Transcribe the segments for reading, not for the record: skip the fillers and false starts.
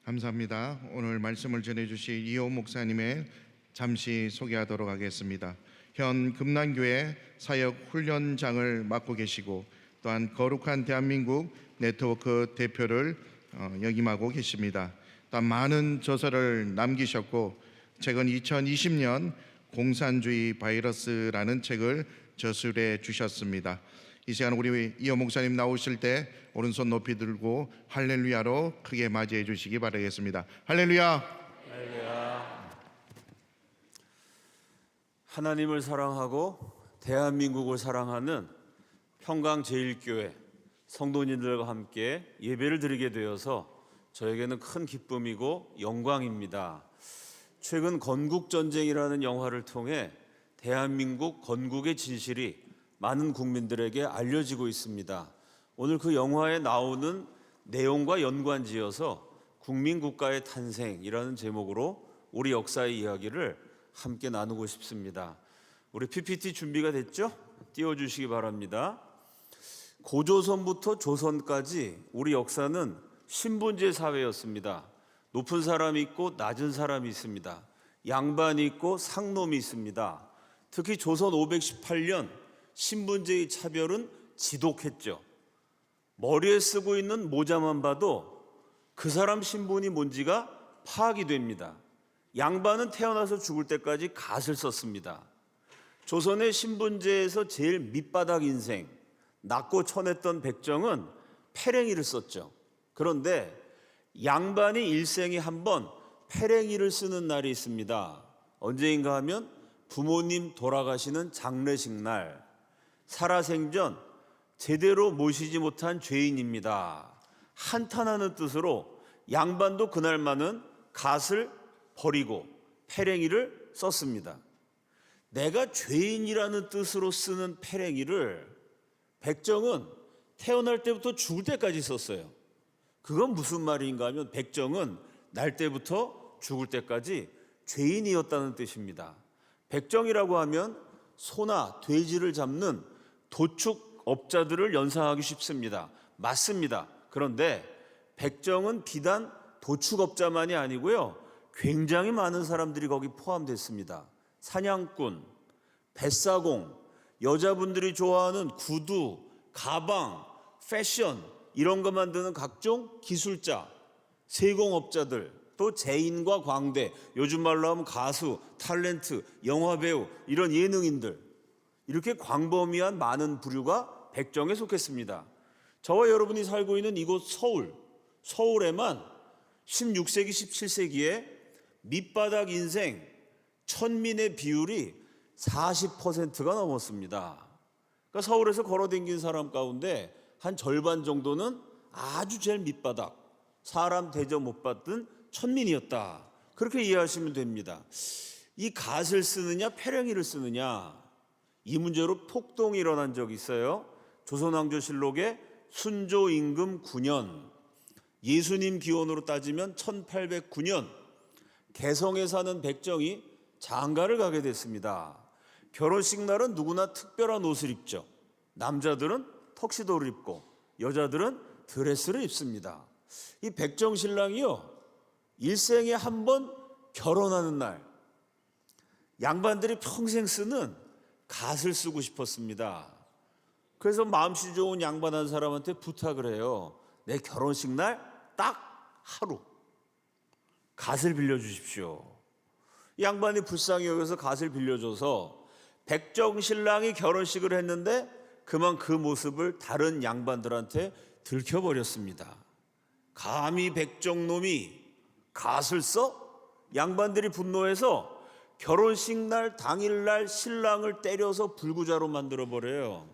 감사합니다. 오늘 말씀을 전해주실 이호 목사님의 잠시 소개하도록 하겠습니다. 현 금난교회 사역훈련장을 맡고 계시고 또한 거룩한 대한민국 네트워크 대표를 역임하고 계십니다. 또한 많은 저서를 남기셨고 최근 2020년 공산주의 바이러스라는 책을 저술해 주셨습니다. 이 시간 우리 이호 목사님 나오실 때 오른손 높이 들고 할렐루야로 크게 맞이해 주시기 바라겠습니다. 할렐루야. 할렐루야. 하나님을 사랑하고 대한민국을 사랑하는 평강제일교회 성도님들과 함께 예배를 드리게 되어서 저에게는 큰 기쁨이고 영광입니다. 최근 건국전쟁이라는 영화를 통해 대한민국 건국의 진실이 많은 국민들에게 알려지고 있습니다. 오늘 그 영화에 나오는 내용과 연관지어서 국민국가의 탄생이라는 제목으로 우리 역사의 이야기를 함께 나누고 싶습니다. 우리 PPT 준비가 됐죠? 띄워주시기 바랍니다. 고조선부터 조선까지 우리 역사는 신분제 사회였습니다. 높은 사람이 있고 낮은 사람이 있습니다. 양반이 있고 상놈이 있습니다. 특히 조선 518년 신분제의 차별은 지독했죠. 머리에 쓰고 있는 모자만 봐도 그 사람 신분이 뭔지가 파악이 됩니다. 양반은 태어나서 죽을 때까지 갓을 썼습니다. 조선의 신분제에서 제일 밑바닥 인생, 낮고 천했던 백정은 패랭이를 썼죠. 그런데 양반이 일생에 한 번 패랭이를 쓰는 날이 있습니다. 언제인가 하면 부모님 돌아가시는 장례식 날, 살아생전 제대로 모시지 못한 죄인입니다. 한탄하는 뜻으로 양반도 그날만은 갓을 버리고 패랭이를 썼습니다. 내가 죄인이라는 뜻으로 쓰는 패랭이를 백정은 태어날 때부터 죽을 때까지 썼어요. 그건 무슨 말인가 하면 백정은 날 때부터 죽을 때까지 죄인이었다는 뜻입니다. 백정이라고 하면 소나 돼지를 잡는 도축업자들을 연상하기 쉽습니다. 맞습니다. 그런데 백정은 비단 도축업자만이 아니고요, 굉장히 많은 사람들이 거기 포함됐습니다. 사냥꾼, 뱃사공, 여자분들이 좋아하는 구두, 가방, 패션 이런 거 만드는 각종 기술자, 세공업자들, 또 제인과 광대, 요즘 말로 하면 가수, 탤런트, 영화배우 이런 예능인들, 이렇게 광범위한 많은 부류가 백정에 속했습니다. 저와 여러분이 살고 있는 이곳 서울에만 16세기, 17세기에 밑바닥 인생 천민의 비율이 40%가 넘었습니다. 그러니까 서울에서 걸어다니는 사람 가운데 한 절반 정도는 아주 제일 밑바닥, 사람 대접 못 받던 천민이었다. 그렇게 이해하시면 됩니다. 이 갓을 쓰느냐 패랭이를 쓰느냐, 이 문제로 폭동이 일어난 적이 있어요. 조선왕조실록의 순조 임금 9년, 예수님 기원으로 따지면 1809년 개성에 사는 백정이 장가를 가게 됐습니다. 결혼식 날은 누구나 특별한 옷을 입죠. 남자들은 턱시도를 입고 여자들은 드레스를 입습니다. 이 백정 신랑이요, 일생에 한 번 결혼하는 날, 양반들이 평생 쓰는 갓을 쓰고 싶었습니다. 그래서 마음씨 좋은 양반 한 사람한테 부탁을 해요. 내 결혼식 날 딱 하루 갓을 빌려주십시오. 양반이 불쌍히 여겨서 갓을 빌려줘서 백정 신랑이 결혼식을 했는데 그만 그 모습을 다른 양반들한테 들켜버렸습니다. 감히 백정놈이 갓을 써? 양반들이 분노해서 결혼식 날 당일날 신랑을 때려서 불구자로 만들어버려요.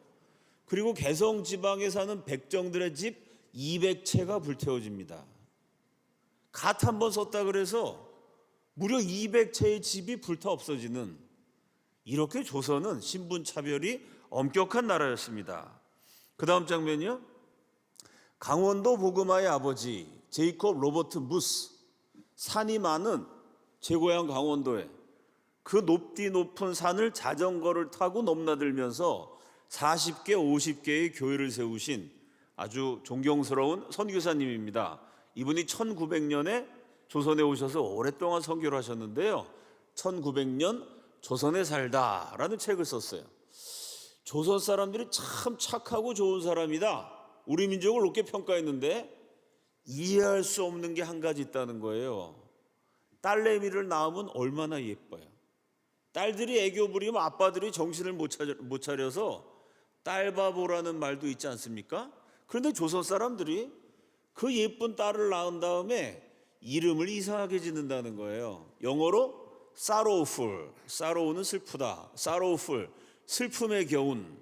그리고 개성 지방에 사는 백정들의 집 200채가 불태워집니다. 갓 한 번 썼다 그래서 무려 200채의 집이 불타 없어지는, 이렇게 조선은 신분차별이 엄격한 나라였습니다. 그 다음 장면이요, 강원도 보그마의 아버지 제이콥 로버트 무스, 산이 많은 제 고향 강원도에 그 높디 높은 산을 자전거를 타고 넘나들면서 40개, 50개의 교회를 세우신 아주 존경스러운 선교사님입니다. 이분이 1900년에 조선에 오셔서 오랫동안 선교를 하셨는데요. 1900년 조선에 살다라는 책을 썼어요. 조선 사람들이 참 착하고 좋은 사람이다. 우리 민족을 높게 평가했는데 이해할 수 없는 게 한 가지 있다는 거예요. 딸내미를 낳으면 얼마나 예뻐요. 딸들이 애교 부리면 아빠들이 정신을 못 차려서 딸바보라는 말도 있지 않습니까? 그런데 조선 사람들이 그 예쁜 딸을 낳은 다음에 이름을 이상하게 짓는다는 거예요. 영어로 sorrowful, sorrow는 슬프다, sorrowful, 슬픔의 겨운,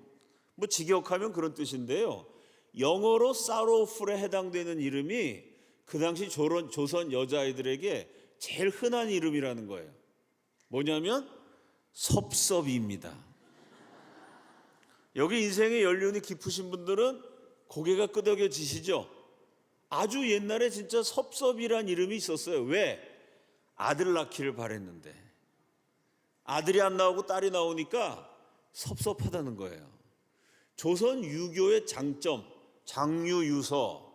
뭐 직역하면 그런 뜻인데요. 영어로 sorrowful에 해당되는 이름이 그 당시 조선 여자아이들에게 제일 흔한 이름이라는 거예요. 뭐냐면 섭섭이입니다. 여기 인생의 연륜이 깊으신 분들은 고개가 끄덕여지시죠? 아주 옛날에 진짜 섭섭이란 이름이 있었어요. 왜? 아들 낳기를 바랬는데 아들이 안 나오고 딸이 나오니까 섭섭하다는 거예요. 조선 유교의 장점, 장유유서,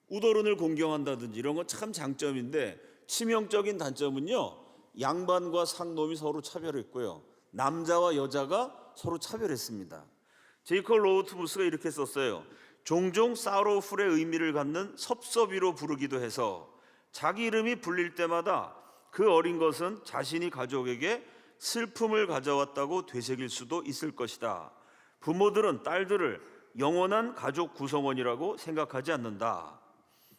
우더른을 공경한다든지 이런 건 참 장점인데 치명적인 단점은요, 양반과 상놈이 서로 차별했고요, 남자와 여자가 서로 차별했습니다. 제이콥 로우트부스가 이렇게 썼어요. 종종 sorrowful의 의미를 갖는 섭섭이로 부르기도 해서 자기 이름이 불릴 때마다 그 어린 것은 자신이 가족에게 슬픔을 가져왔다고 되새길 수도 있을 것이다. 부모들은 딸들을 영원한 가족 구성원이라고 생각하지 않는다.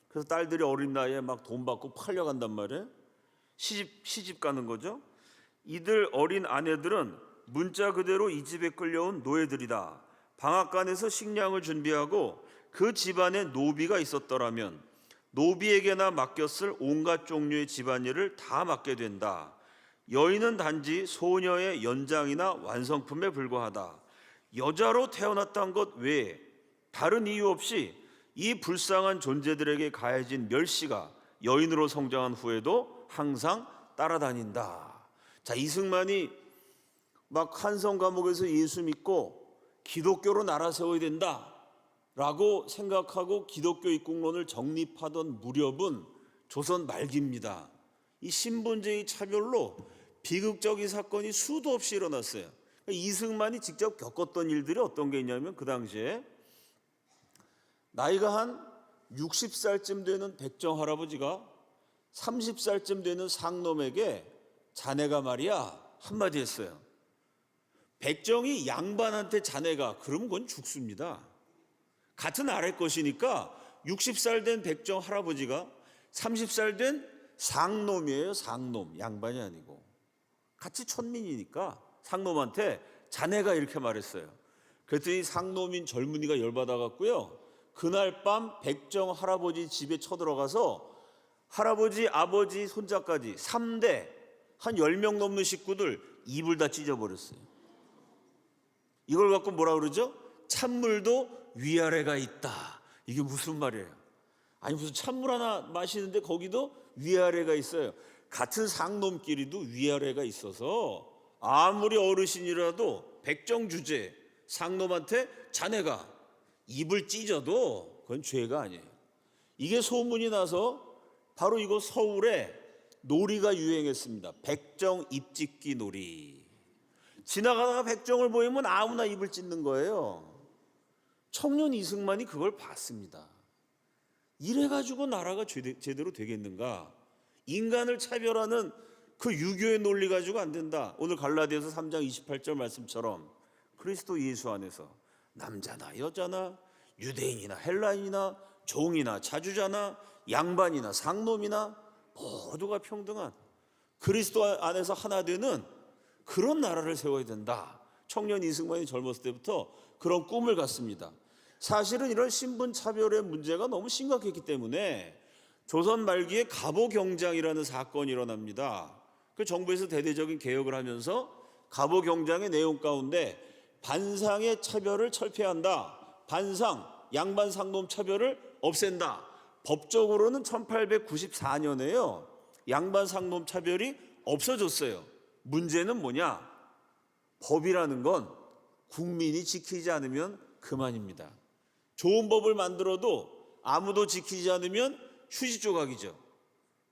그래서 딸들이 어린 나이에 막 돈 받고 팔려간단 말이에요. 시집 가는 거죠. 이들 어린 아내들은 문자 그대로 이 집에 끌려온 노예들이다. 방앗간에서 식량을 준비하고 그 집안에 노비가 있었더라면 노비에게나 맡겼을 온갖 종류의 집안일을 다 맡게 된다. 여인은 단지 소녀의 연장이나 완성품에 불과하다. 여자로 태어났다는 것 외에 다른 이유 없이 이 불쌍한 존재들에게 가해진 멸시가 여인으로 성장한 후에도 항상 따라다닌다. 자, 이승만이 막 한성 감옥에서 예수 믿고 기독교로 나라 세워야 된다 라고 생각하고 기독교 입국론을 정립하던 무렵은 조선 말기입니다. 이 신분제의 차별로 비극적인 사건이 수도 없이 일어났어요. 이승만이 직접 겪었던 일들이 어떤 게 있냐면 그 당시에 나이가 한 60살쯤 되는 백정 할아버지가 30살쯤 되는 상놈에게 자네가 말이야 한마디 했어요. 백정이 양반한테 자네가 그러면 그건 죽습니다. 같은 아래 것이니까 60살 된 백정 할아버지가 30살 된 상놈이에요. 상놈, 양반이 아니고 같이 천민이니까 상놈한테 자네가 이렇게 말했어요. 그랬더니 상놈인 젊은이가 열받아갖고요, 그날 밤 백정 할아버지 집에 쳐들어가서 할아버지, 아버지, 손자까지 3대 한 10명 넘는 식구들 입을 다 찢어버렸어요. 이걸 갖고 뭐라 그러죠? 찬물도 위아래가 있다. 이게 무슨 말이에요? 아니 무슨 찬물 하나 마시는데 거기도 위아래가 있어요. 같은 상놈끼리도 위아래가 있어서 아무리 어르신이라도 백정 주제 상놈한테 자네가 입을 찢어도 그건 죄가 아니에요. 이게 소문이 나서 바로 이거 서울에 놀이가 유행했습니다. 백정 입 찢기 놀이. 지나가다가 백정을 보이면 아무나 입을 찢는 거예요. 청년 이승만이 그걸 봤습니다. 이래가지고 나라가 제대로 되겠는가? 인간을 차별하는 그 유교의 논리 가지고 안 된다. 오늘 갈라디아서 3장 28절 말씀처럼 그리스도 예수 안에서 남자나 여자나 유대인이나 헬라인이나 종이나 자주자나 양반이나 상놈이나 모두가 평등한 그리스도 안에서 하나 되는 그런 나라를 세워야 된다. 청년 이승만이 젊었을 때부터 그런 꿈을 갖습니다. 사실은 이런 신분 차별의 문제가 너무 심각했기 때문에 조선 말기에 갑오경장이라는 사건이 일어납니다. 그 정부에서 대대적인 개혁을 하면서 갑오경장의 내용 가운데 반상의 차별을 철폐한다. 반상, 양반 상놈 차별을 없앤다. 법적으로는 1894년에요. 양반 상놈 차별이 없어졌어요. 문제는 뭐냐? 법이라는 건 국민이 지키지 않으면 그만입니다. 좋은 법을 만들어도 아무도 지키지 않으면 휴지 조각이죠.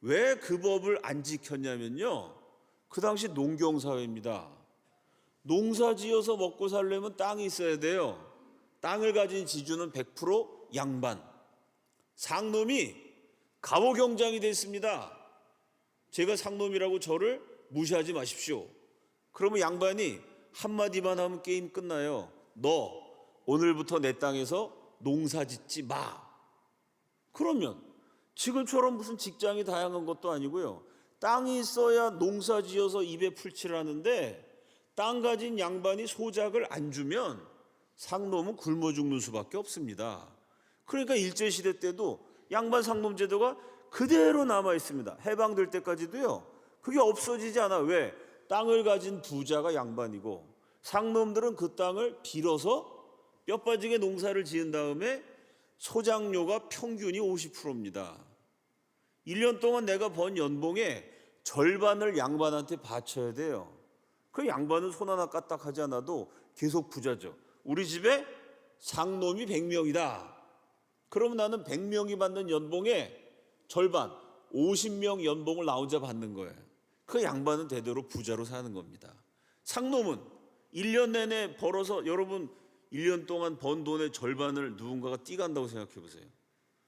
왜 그 법을 안 지켰냐면요, 그 당시 농경사회입니다. 농사지어서 먹고 살려면 땅이 있어야 돼요. 땅을 가진 지주는 100% 양반. 상놈이 갑오경장이 됐습니다. 제가 상놈이라고 저를 무시하지 마십시오. 그러면 양반이 한마디만 하면 게임 끝나요. 너 오늘부터 내 땅에서 농사 짓지 마. 그러면 지금처럼 무슨 직장이 다양한 것도 아니고요, 땅이 있어야 농사 지어서 입에 풀칠을 하는데 땅 가진 양반이 소작을 안 주면 상놈은 굶어 죽는 수밖에 없습니다. 그러니까 일제시대 때도 양반 상놈 제도가 그대로 남아 있습니다. 해방될 때까지도요, 그게 없어지지 않아. 왜? 땅을 가진 부자가 양반이고 상놈들은 그 땅을 빌어서 뼈 빠지게 농사를 지은 다음에 소작료가 평균이 50%입니다. 1년 동안 내가 번 연봉의 절반을 양반한테 바쳐야 돼요. 그 양반은 손 하나 까딱하지 않아도 계속 부자죠. 우리 집에 상놈이 100명이다. 그러면 나는 100명이 받는 연봉의 절반, 50명 연봉을 나 혼자 받는 거예요. 그 양반은 대대로 부자로 사는 겁니다. 상놈은 1년 내내 벌어서, 여러분 1년 동안 번 돈의 절반을 누군가가 띠간다고 생각해 보세요.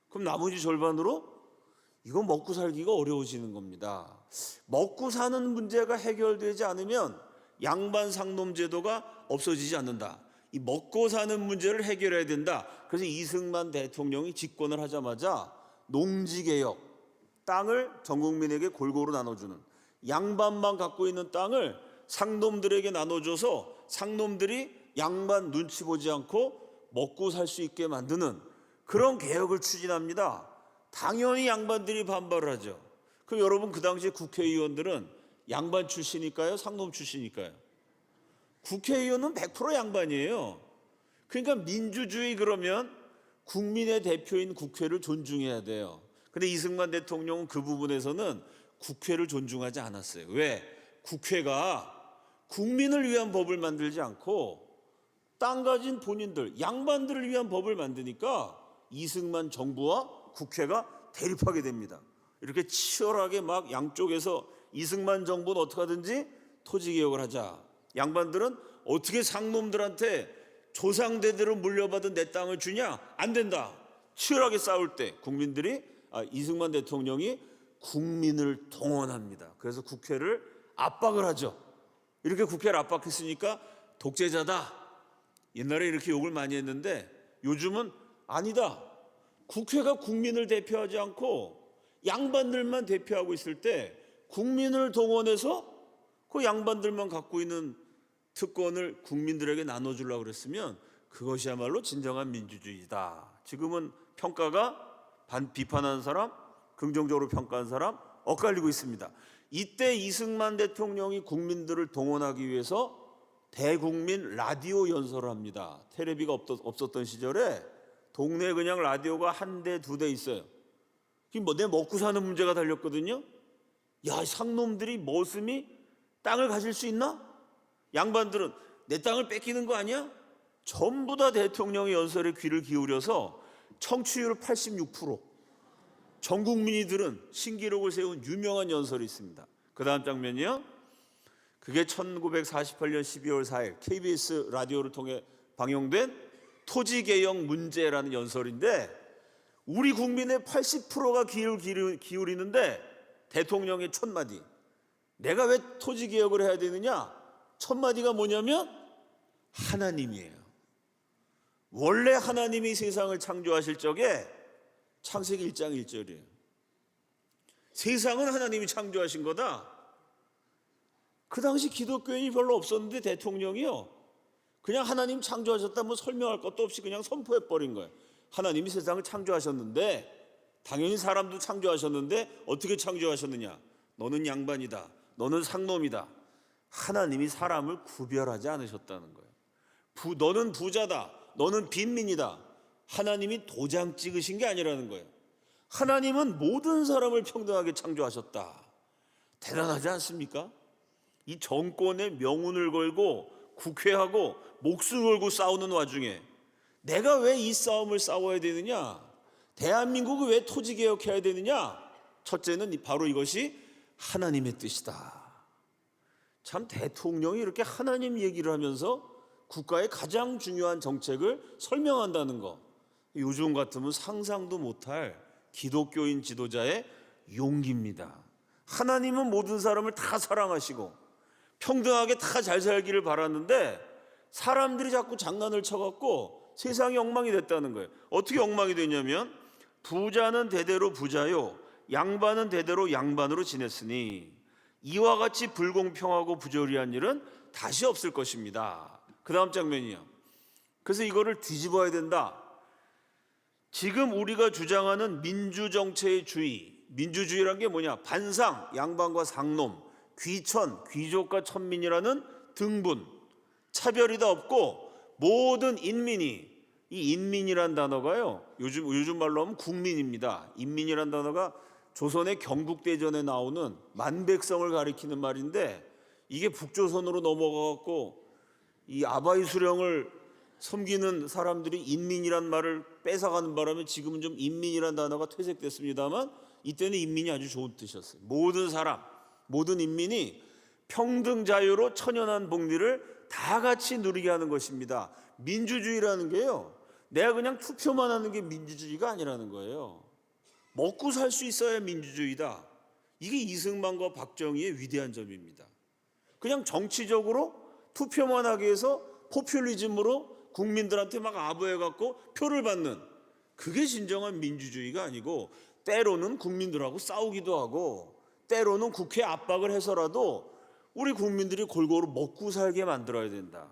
그럼 나머지 절반으로 이건 먹고 살기가 어려워지는 겁니다. 먹고 사는 문제가 해결되지 않으면 양반 상놈 제도가 없어지지 않는다. 이 먹고 사는 문제를 해결해야 된다. 그래서 이승만 대통령이 집권을 하자마자 농지개혁, 땅을 전 국민에게 골고루 나눠주는, 양반만 갖고 있는 땅을 상놈들에게 나눠줘서 상놈들이 양반 눈치 보지 않고 먹고 살 수 있게 만드는 그런 개혁을 추진합니다. 당연히 양반들이 반발을 하죠. 그럼 여러분, 그 당시 국회의원들은 양반 출신일까요? 상놈 출신일까요? 국회의원은 100% 양반이에요. 그러니까 민주주의 그러면 국민의 대표인 국회를 존중해야 돼요. 근데 이승만 대통령은 그 부분에서는 국회를 존중하지 않았어요. 왜? 국회가 국민을 위한 법을 만들지 않고 땅 가진 본인들, 양반들을 위한 법을 만드니까 이승만 정부와 국회가 대립하게 됩니다. 이렇게 치열하게 막 양쪽에서 이승만 정부는 어떻게 하든지 토지개혁을 하자, 양반들은 어떻게 상놈들한테 조상대대로 물려받은 내 땅을 주냐? 안 된다. 치열하게 싸울 때 국민들이, 이승만 대통령이 국민을 동원합니다. 그래서 국회를 압박을 하죠. 이렇게 국회를 압박했으니까 독재자다. 옛날에 이렇게 욕을 많이 했는데 요즘은 아니다. 국회가 국민을 대표하지 않고 양반들만 대표하고 있을 때 국민을 동원해서 그 양반들만 갖고 있는 특권을 국민들에게 나눠주려고 그랬으면 그것이야말로 진정한 민주주의다. 지금은 평가가 비판하는 사람, 긍정적으로 평가하는 사람 엇갈리고 있습니다. 이때 이승만 대통령이 국민들을 동원하기 위해서 대국민 라디오 연설을 합니다. 테레비가 없었던 시절에 동네에 그냥 라디오가 한 대, 두 대 있어요. 내 먹고 사는 문제가 달렸거든요. 야, 상놈들이 머슴이 땅을 가질 수 있나? 양반들은 내 땅을 뺏기는 거 아니야? 전부 다 대통령의 연설에 귀를 기울여서 청취율 86%, 전 국민이 들은 신기록을 세운 유명한 연설이 있습니다. 그 다음 장면이요, 그게 1948년 12월 4일 KBS 라디오를 통해 방영된 토지개혁 문제라는 연설인데, 우리 국민의 80%가 귀를 기울이는데 대통령의 첫 마디, 내가 왜 토지개혁을 해야 되느냐? 첫 마디가 뭐냐면 하나님이에요. 원래 하나님이 세상을 창조하실 적에 창세기 1장 1절이에요. 세상은 하나님이 창조하신 거다. 그 당시 기독교인이 별로 없었는데 대통령이요, 그냥 하나님 창조하셨다 뭐 설명할 것도 없이 그냥 선포해버린 거예요. 하나님이 세상을 창조하셨는데, 당연히 사람도 창조하셨는데 어떻게 창조하셨느냐? 너는 양반이다, 너는 상놈이다. 하나님이 사람을 구별하지 않으셨다는 거예요. 너는 부자다, 너는 빈민이다. 하나님이 도장 찍으신 게 아니라는 거예요. 하나님은 모든 사람을 평등하게 창조하셨다. 대단하지 않습니까? 이 정권의 명운을 걸고 국회하고 목숨 걸고 싸우는 와중에 내가 왜 이 싸움을 싸워야 되느냐? 대한민국이 왜 토지개혁해야 되느냐? 첫째는 바로 이것이 하나님의 뜻이다. 참 대통령이 이렇게 하나님 얘기를 하면서 국가의 가장 중요한 정책을 설명한다는 거, 요즘 같으면 상상도 못할 기독교인 지도자의 용기입니다. 하나님은 모든 사람을 다 사랑하시고 평등하게 다 잘 살기를 바랐는데 사람들이 자꾸 장난을 쳐갖고 세상이 엉망이 됐다는 거예요. 어떻게 엉망이 됐냐면 부자는 대대로 부자요 양반은 대대로 양반으로 지냈으니 이와 같이 불공평하고 부조리한 일은 다시 없을 것입니다. 그 다음 장면이요. 그래서 이거를 뒤집어야 된다. 지금 우리가 주장하는 민주정체의 주의, 민주주의란 게 뭐냐? 반상, 양반과 상놈, 귀천, 귀족과 천민이라는 등분, 차별이 다 없고 모든 인민이, 이 인민이란 단어가요, 요즘 말로 하면 국민입니다. 인민이란 단어가 조선의 경국대전에 나오는 만백성을 가리키는 말인데 이게 북조선으로 넘어가갖고 이 아바이 수령을 섬기는 사람들이 인민이란 말을 뺏어가는 바람에 지금은 좀 인민이란 단어가 퇴색됐습니다만 이때는 인민이 아주 좋은 뜻이었어요. 모든 사람, 모든 인민이 평등 자유로 천연한 복리를 다 같이 누리게 하는 것입니다. 민주주의라는 게요, 내가 그냥 투표만 하는 게 민주주의가 아니라는 거예요. 먹고 살 수 있어야 민주주의다. 이게 이승만과 박정희의 위대한 점입니다. 그냥 정치적으로 투표만 하기 위해서 포퓰리즘으로 국민들한테 막 아부해갖고 표를 받는, 그게 진정한 민주주의가 아니고 때로는 국민들하고 싸우기도 하고 때로는 국회 압박을 해서라도 우리 국민들이 골고루 먹고 살게 만들어야 된다.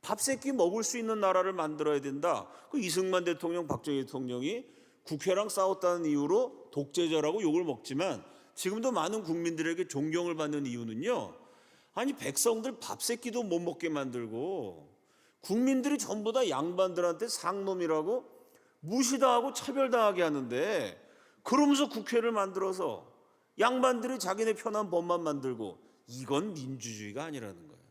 밥 세끼 먹을 수 있는 나라를 만들어야 된다. 그 이승만 대통령, 박정희 대통령이 국회랑 싸웠다는 이유로 독재자라고 욕을 먹지만 지금도 많은 국민들에게 존경을 받는 이유는요, 아니 백성들 밥 세끼도 못 먹게 만들고 국민들이 전부 다 양반들한테 상놈이라고 무시당하고 차별당하게 하는데, 그러면서 국회를 만들어서 양반들이 자기네 편한 법만 만들고, 이건 민주주의가 아니라는 거예요.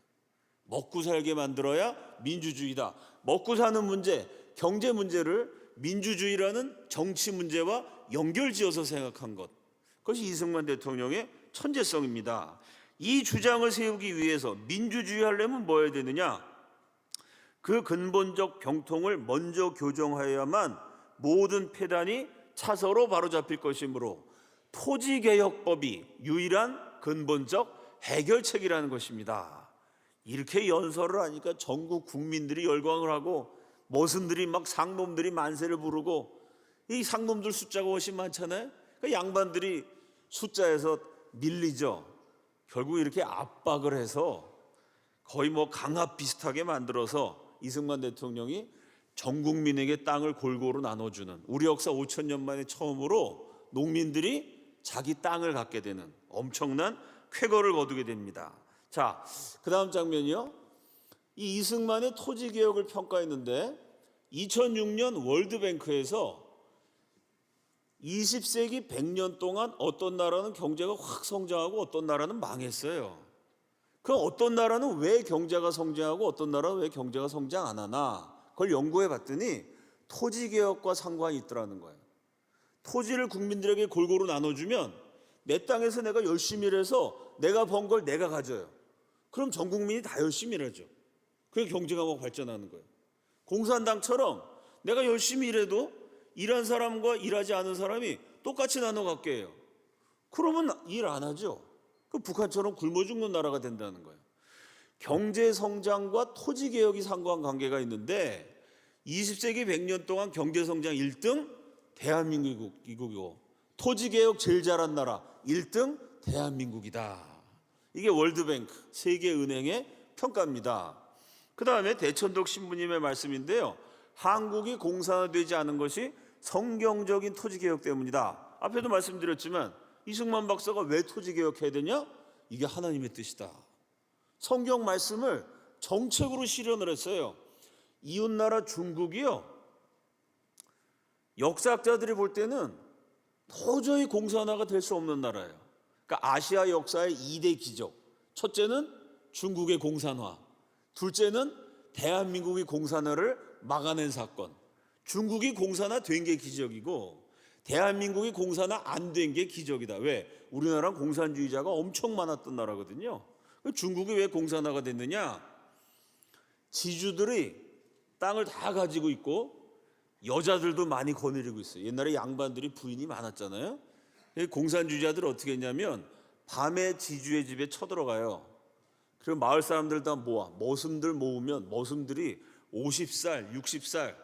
먹고 살게 만들어야 민주주의다. 먹고 사는 문제, 경제 문제를 민주주의라는 정치 문제와 연결지어서 생각한 것, 그것이 이승만 대통령의 천재성입니다. 이 주장을 세우기 위해서 민주주의 하려면 뭐 해야 되느냐? 그 근본적 병통을 먼저 교정하여야만 모든 폐단이 차서로 바로잡힐 것이므로 토지개혁법이 유일한 근본적 해결책이라는 것입니다. 이렇게 연설을 하니까 전국 국민들이 열광을 하고 머슴들이 막 상놈들이 만세를 부르고, 이 상놈들 숫자가 훨씬 많잖아요. 그 양반들이 숫자에서 밀리죠. 결국 이렇게 압박을 해서 거의 뭐 강압 비슷하게 만들어서 이승만 대통령이 전 국민에게 땅을 골고루 나눠주는, 우리 역사 5,000년 만에 처음으로 농민들이 자기 땅을 갖게 되는 엄청난 쾌거를 거두게 됩니다. 자, 그 다음 장면이요. 이 이승만의 토지개혁을 평가했는데 2006년 월드뱅크에서 20세기 100년 동안 어떤 나라는 경제가 확 성장하고 어떤 나라는 망했어요. 그럼 어떤 나라는 왜 경제가 성장하고 어떤 나라는 왜 경제가 성장 안 하나, 그걸 연구해 봤더니 토지개혁과 상관이 있더라는 거예요. 토지를 국민들에게 골고루 나눠주면 내 땅에서 내가 열심히 일해서 내가 번 걸 내가 가져요. 그럼 전 국민이 다 열심히 일하죠. 그게 경제가 막 발전하는 거예요. 공산당처럼 내가 열심히 일해도 일한 사람과 일하지 않은 사람이 똑같이 나눠 갖게 해요. 그러면 일 안 하죠. 그 북한처럼 굶어 죽는 나라가 된다는 거예요. 경제 성장과 토지 개혁이 상관관계가 있는데 20세기 100년 동안 경제 성장 1등 대한민국이고 토지 개혁 제일 잘한 나라 1등 대한민국이다. 이게 월드뱅크 세계은행의 평가입니다. 그 다음에 대천독 신부님의 말씀인데요. 한국이 공산화되지 않은 것이 성경적인 토지개혁 때문이다. 앞에도 말씀드렸지만 이승만 박사가 왜 토지개혁해야 되냐? 이게 하나님의 뜻이다. 성경 말씀을 정책으로 실현을 했어요. 이웃나라 중국이요, 역사학자들이 볼 때는 도저히 공산화가 될 수 없는 나라예요. 그러니까 아시아 역사의 2대 기적. 첫째는 중국의 공산화, 둘째는 대한민국이 공산화를 막아낸 사건. 중국이 공산화된 게 기적이고 대한민국이 공산화 안 된 게 기적이다. 왜? 우리나라는 공산주의자가 엄청 많았던 나라거든요. 중국이 왜 공산화가 됐느냐? 지주들이 땅을 다 가지고 있고 여자들도 많이 거느리고 있어요. 옛날에 양반들이 부인이 많았잖아요. 공산주의자들 어떻게 했냐면 밤에 지주의 집에 쳐들어가요. 그리고 마을 사람들 다 모아. 머슴들 모으면 머슴들이 50살, 60살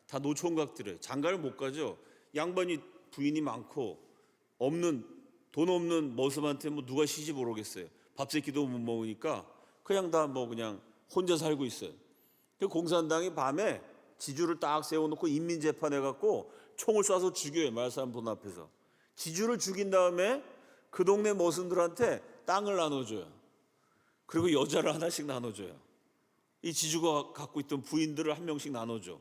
다 노총각들이에요. 장가를 못 가죠. 양반이 부인이 많고 돈 없는 머슴한테 뭐 누가 시집 오러 오겠어요. 밥 세끼도 못 먹으니까 그냥 다 그냥 혼자 살고 있어요. 그 공산당이 밤에 지주를 딱 세워놓고 인민재판해갖고 총을 쏴서 죽여요. 마을 사람 본 앞에서. 지주를 죽인 다음에 그 동네 머슴들한테 땅을 나눠줘요. 그리고 여자를 하나씩 나눠줘요. 이 지주가 갖고 있던 부인들을 한 명씩 나눠줘.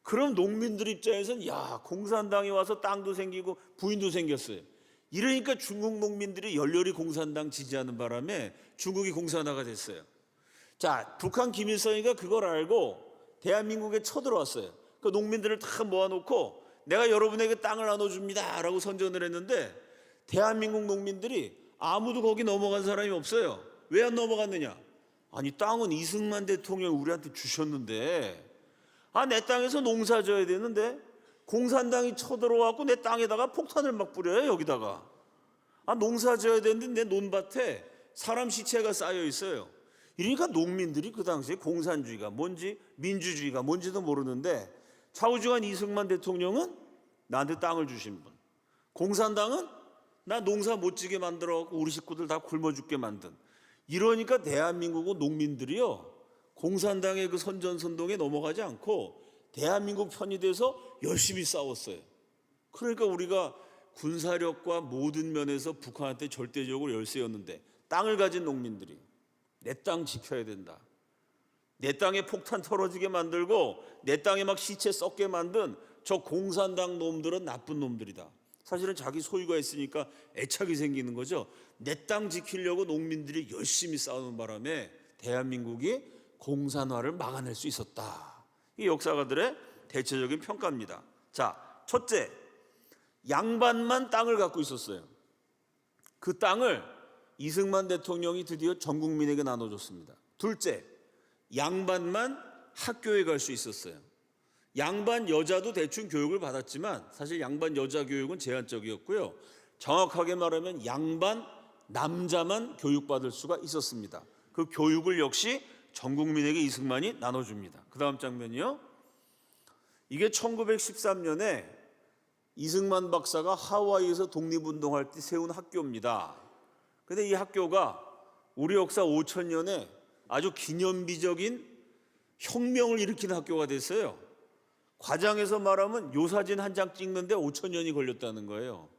그럼 농민들 입장에서는 야, 공산당이 와서 땅도 생기고 부인도 생겼어요. 이러니까 중국 농민들이 열렬히 공산당 지지하는 바람에 중국이 공산화가 됐어요. 자, 북한 김일성이가 그걸 알고 대한민국에 쳐들어왔어요. 그 농민들을 다 모아놓고 내가 여러분에게 땅을 나눠줍니다 라고 선전을 했는데 대한민국 농민들이 아무도 거기 넘어간 사람이 없어요. 왜 안 넘어갔느냐? 아니, 땅은 이승만 대통령이 우리한테 주셨는데 내 땅에서 농사 져야 되는데 공산당이 쳐들어와갖고 내 땅에다가 폭탄을 막 뿌려요. 여기다가 농사 져야 되는데 내 논밭에 사람 시체가 쌓여 있어요. 이러니까 농민들이 그 당시에 공산주의가 뭔지 민주주의가 뭔지도 모르는데 좌우지간 이승만 대통령은 나한테 땅을 주신 분, 공산당은 나 농사 못 지게 만들어갖고 우리 식구들 다 굶어 죽게 만든. 이러니까 대한민국은 농민들이요 공산당의 그 선전선동에 넘어가지 않고 대한민국 편이 돼서 열심히 싸웠어요. 그러니까 우리가 군사력과 모든 면에서 북한한테 절대적으로 열세였는데 땅을 가진 농민들이 내 땅 지켜야 된다. 내 땅에 폭탄 털어지게 만들고 내 땅에 막 시체 썩게 만든 저 공산당 놈들은 나쁜 놈들이다. 사실은 자기 소유가 있으니까 애착이 생기는 거죠. 내 땅 지키려고 농민들이 열심히 싸우는 바람에 대한민국이 공산화를 막아낼 수 있었다. 이 역사가들의 대체적인 평가입니다. 자, 첫째, 양반만 땅을 갖고 있었어요. 그 땅을 이승만 대통령이 드디어 전 국민에게 나눠줬습니다. 둘째, 양반만 학교에 갈 수 있었어요. 양반 여자도 대충 교육을 받았지만 사실 양반 여자 교육은 제한적이었고요. 정확하게 말하면 양반 남자만 교육받을 수가 있었습니다. 그 교육을 역시 전 국민에게 이승만이 나눠줍니다. 그 다음 장면이요. 이게 1913년에 이승만 박사가 하와이에서 독립운동할 때 세운 학교입니다. 근데 이 학교가 우리 역사 5천년에 아주 기념비적인 혁명을 일으킨 학교가 됐어요. 과장해서 말하면 요사진 한 장 찍는데 5천년이 걸렸다는 거예요.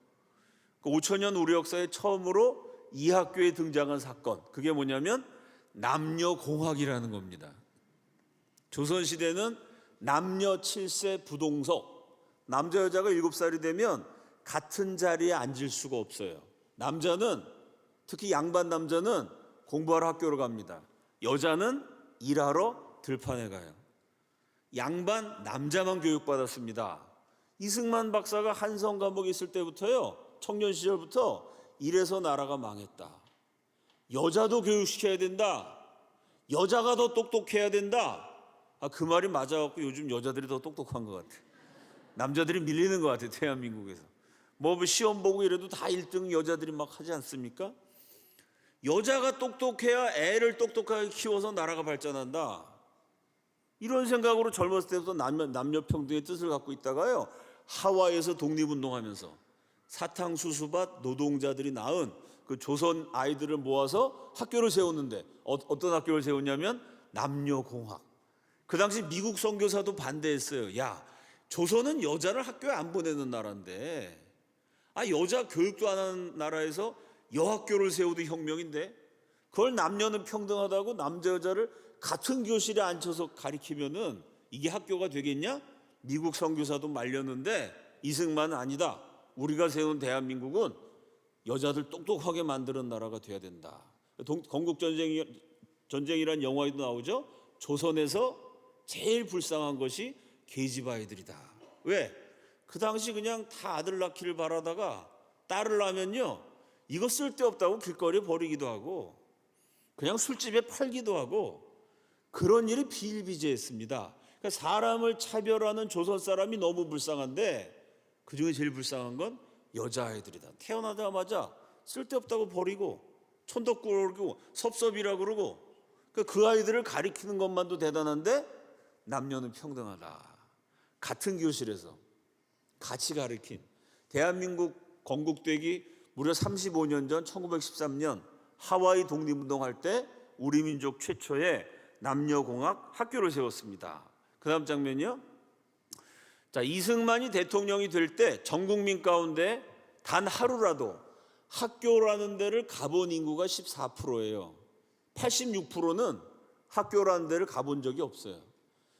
그 5천년 우리 역사에 처음으로 이 학교에 등장한 사건, 그게 뭐냐면 남녀공학이라는 겁니다. 조선시대는 남녀 7세 부동석, 남자 여자가 7살이 되면 같은 자리에 앉을 수가 없어요. 남자는, 특히 양반 남자는 공부하러 학교로 갑니다. 여자는 일하러 들판에 가요. 양반 남자만 교육받았습니다. 이승만 박사가 한성 감옥에 있을 때부터요, 청년 시절부터 이래서 나라가 망했다. 여자도 교육시켜야 된다. 여자가 더 똑똑해야 된다. 그 말이 맞아갖고 요즘 여자들이 더 똑똑한 것 같아. 남자들이 밀리는 것 같아, 대한민국에서. 뭐 시험 보고 이래도 다 1등 여자들이 막 하지 않습니까? 여자가 똑똑해야 애를 똑똑하게 키워서 나라가 발전한다. 이런 생각으로 젊었을 때부터 남녀 평등의 뜻을 갖고 있다가요, 하와이에서 독립운동하면서 사탕수수밭 노동자들이 낳은 그 조선 아이들을 모아서 학교를 세웠는데 어떤 학교를 세웠냐면 남녀공학. 그 당시 미국 선교사도 반대했어요. 야, 조선은 여자를 학교에 안 보내는 나라인데 여자 교육도 안 하는 나라에서 여학교를 세우도 혁명인데 그걸 남녀는 평등하다고 남자 여자를 같은 교실에 앉혀서 가리키면은 이게 학교가 되겠냐? 미국 선교사도 말렸는데 이승만은 아니다. 우리가 세운 대한민국은 여자들 똑똑하게 만드는 나라가 돼야 된다. 건국전쟁이란 영화에도 나오죠. 조선에서 제일 불쌍한 것이 계집아이들이다. 왜? 그 당시 그냥 다 아들 낳기를 바라다가 딸을 낳으면요, 이거 쓸데없다고 길거리에 버리기도 하고 그냥 술집에 팔기도 하고 그런 일이 비일비재했습니다. 그러니까 사람을 차별하는 조선 사람이 너무 불쌍한데 그중에 제일 불쌍한 건 여자아이들이다. 태어나자마자 쓸데없다고 버리고 촌덕꾸러기고 섭섭이라 그러고 그 아이들을 가리키는 것만도 대단한데 남녀는 평등하다. 같은 교실에서 같이 가르친 대한민국 건국되기 무려 35년 전 1913년 하와이 독립운동할 때 우리 민족 최초의 남녀공학 학교를 세웠습니다. 그 다음 장면이요. 자, 이승만이 대통령이 될 때 전 국민 가운데 단 하루라도 학교라는 데를 가본 인구가 14%예요. 86%는 학교라는 데를 가본 적이 없어요.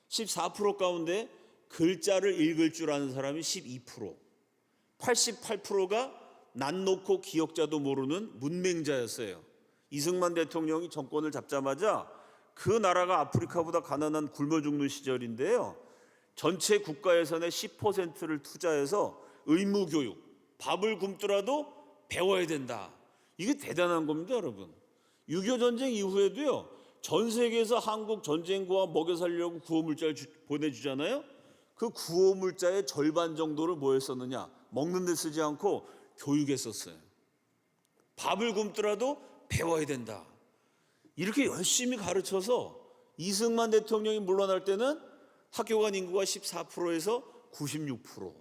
14% 가운데 글자를 읽을 줄 아는 사람이 12%, 88%가 난 놓고 기억자도 모르는 문맹자였어요. 이승만 대통령이 정권을 잡자마자 그 나라가 아프리카보다 가난한 굶어 죽는 시절인데요, 전체 국가 예산의 10%를 투자해서 의무교육, 밥을 굶더라도 배워야 된다. 이게 대단한 겁니다, 여러분. 6.25 전쟁 이후에도요, 전 세계에서 한국 전쟁과 먹여 살리려고 구호물자를 보내주잖아요. 그 구호물자의 절반 정도를 뭐 했었느냐? 먹는 데 쓰지 않고 교육에 썼어요. 밥을 굶더라도 배워야 된다. 이렇게 열심히 가르쳐서 이승만 대통령이 물러날 때는 학교 간 인구가 14%에서 96%.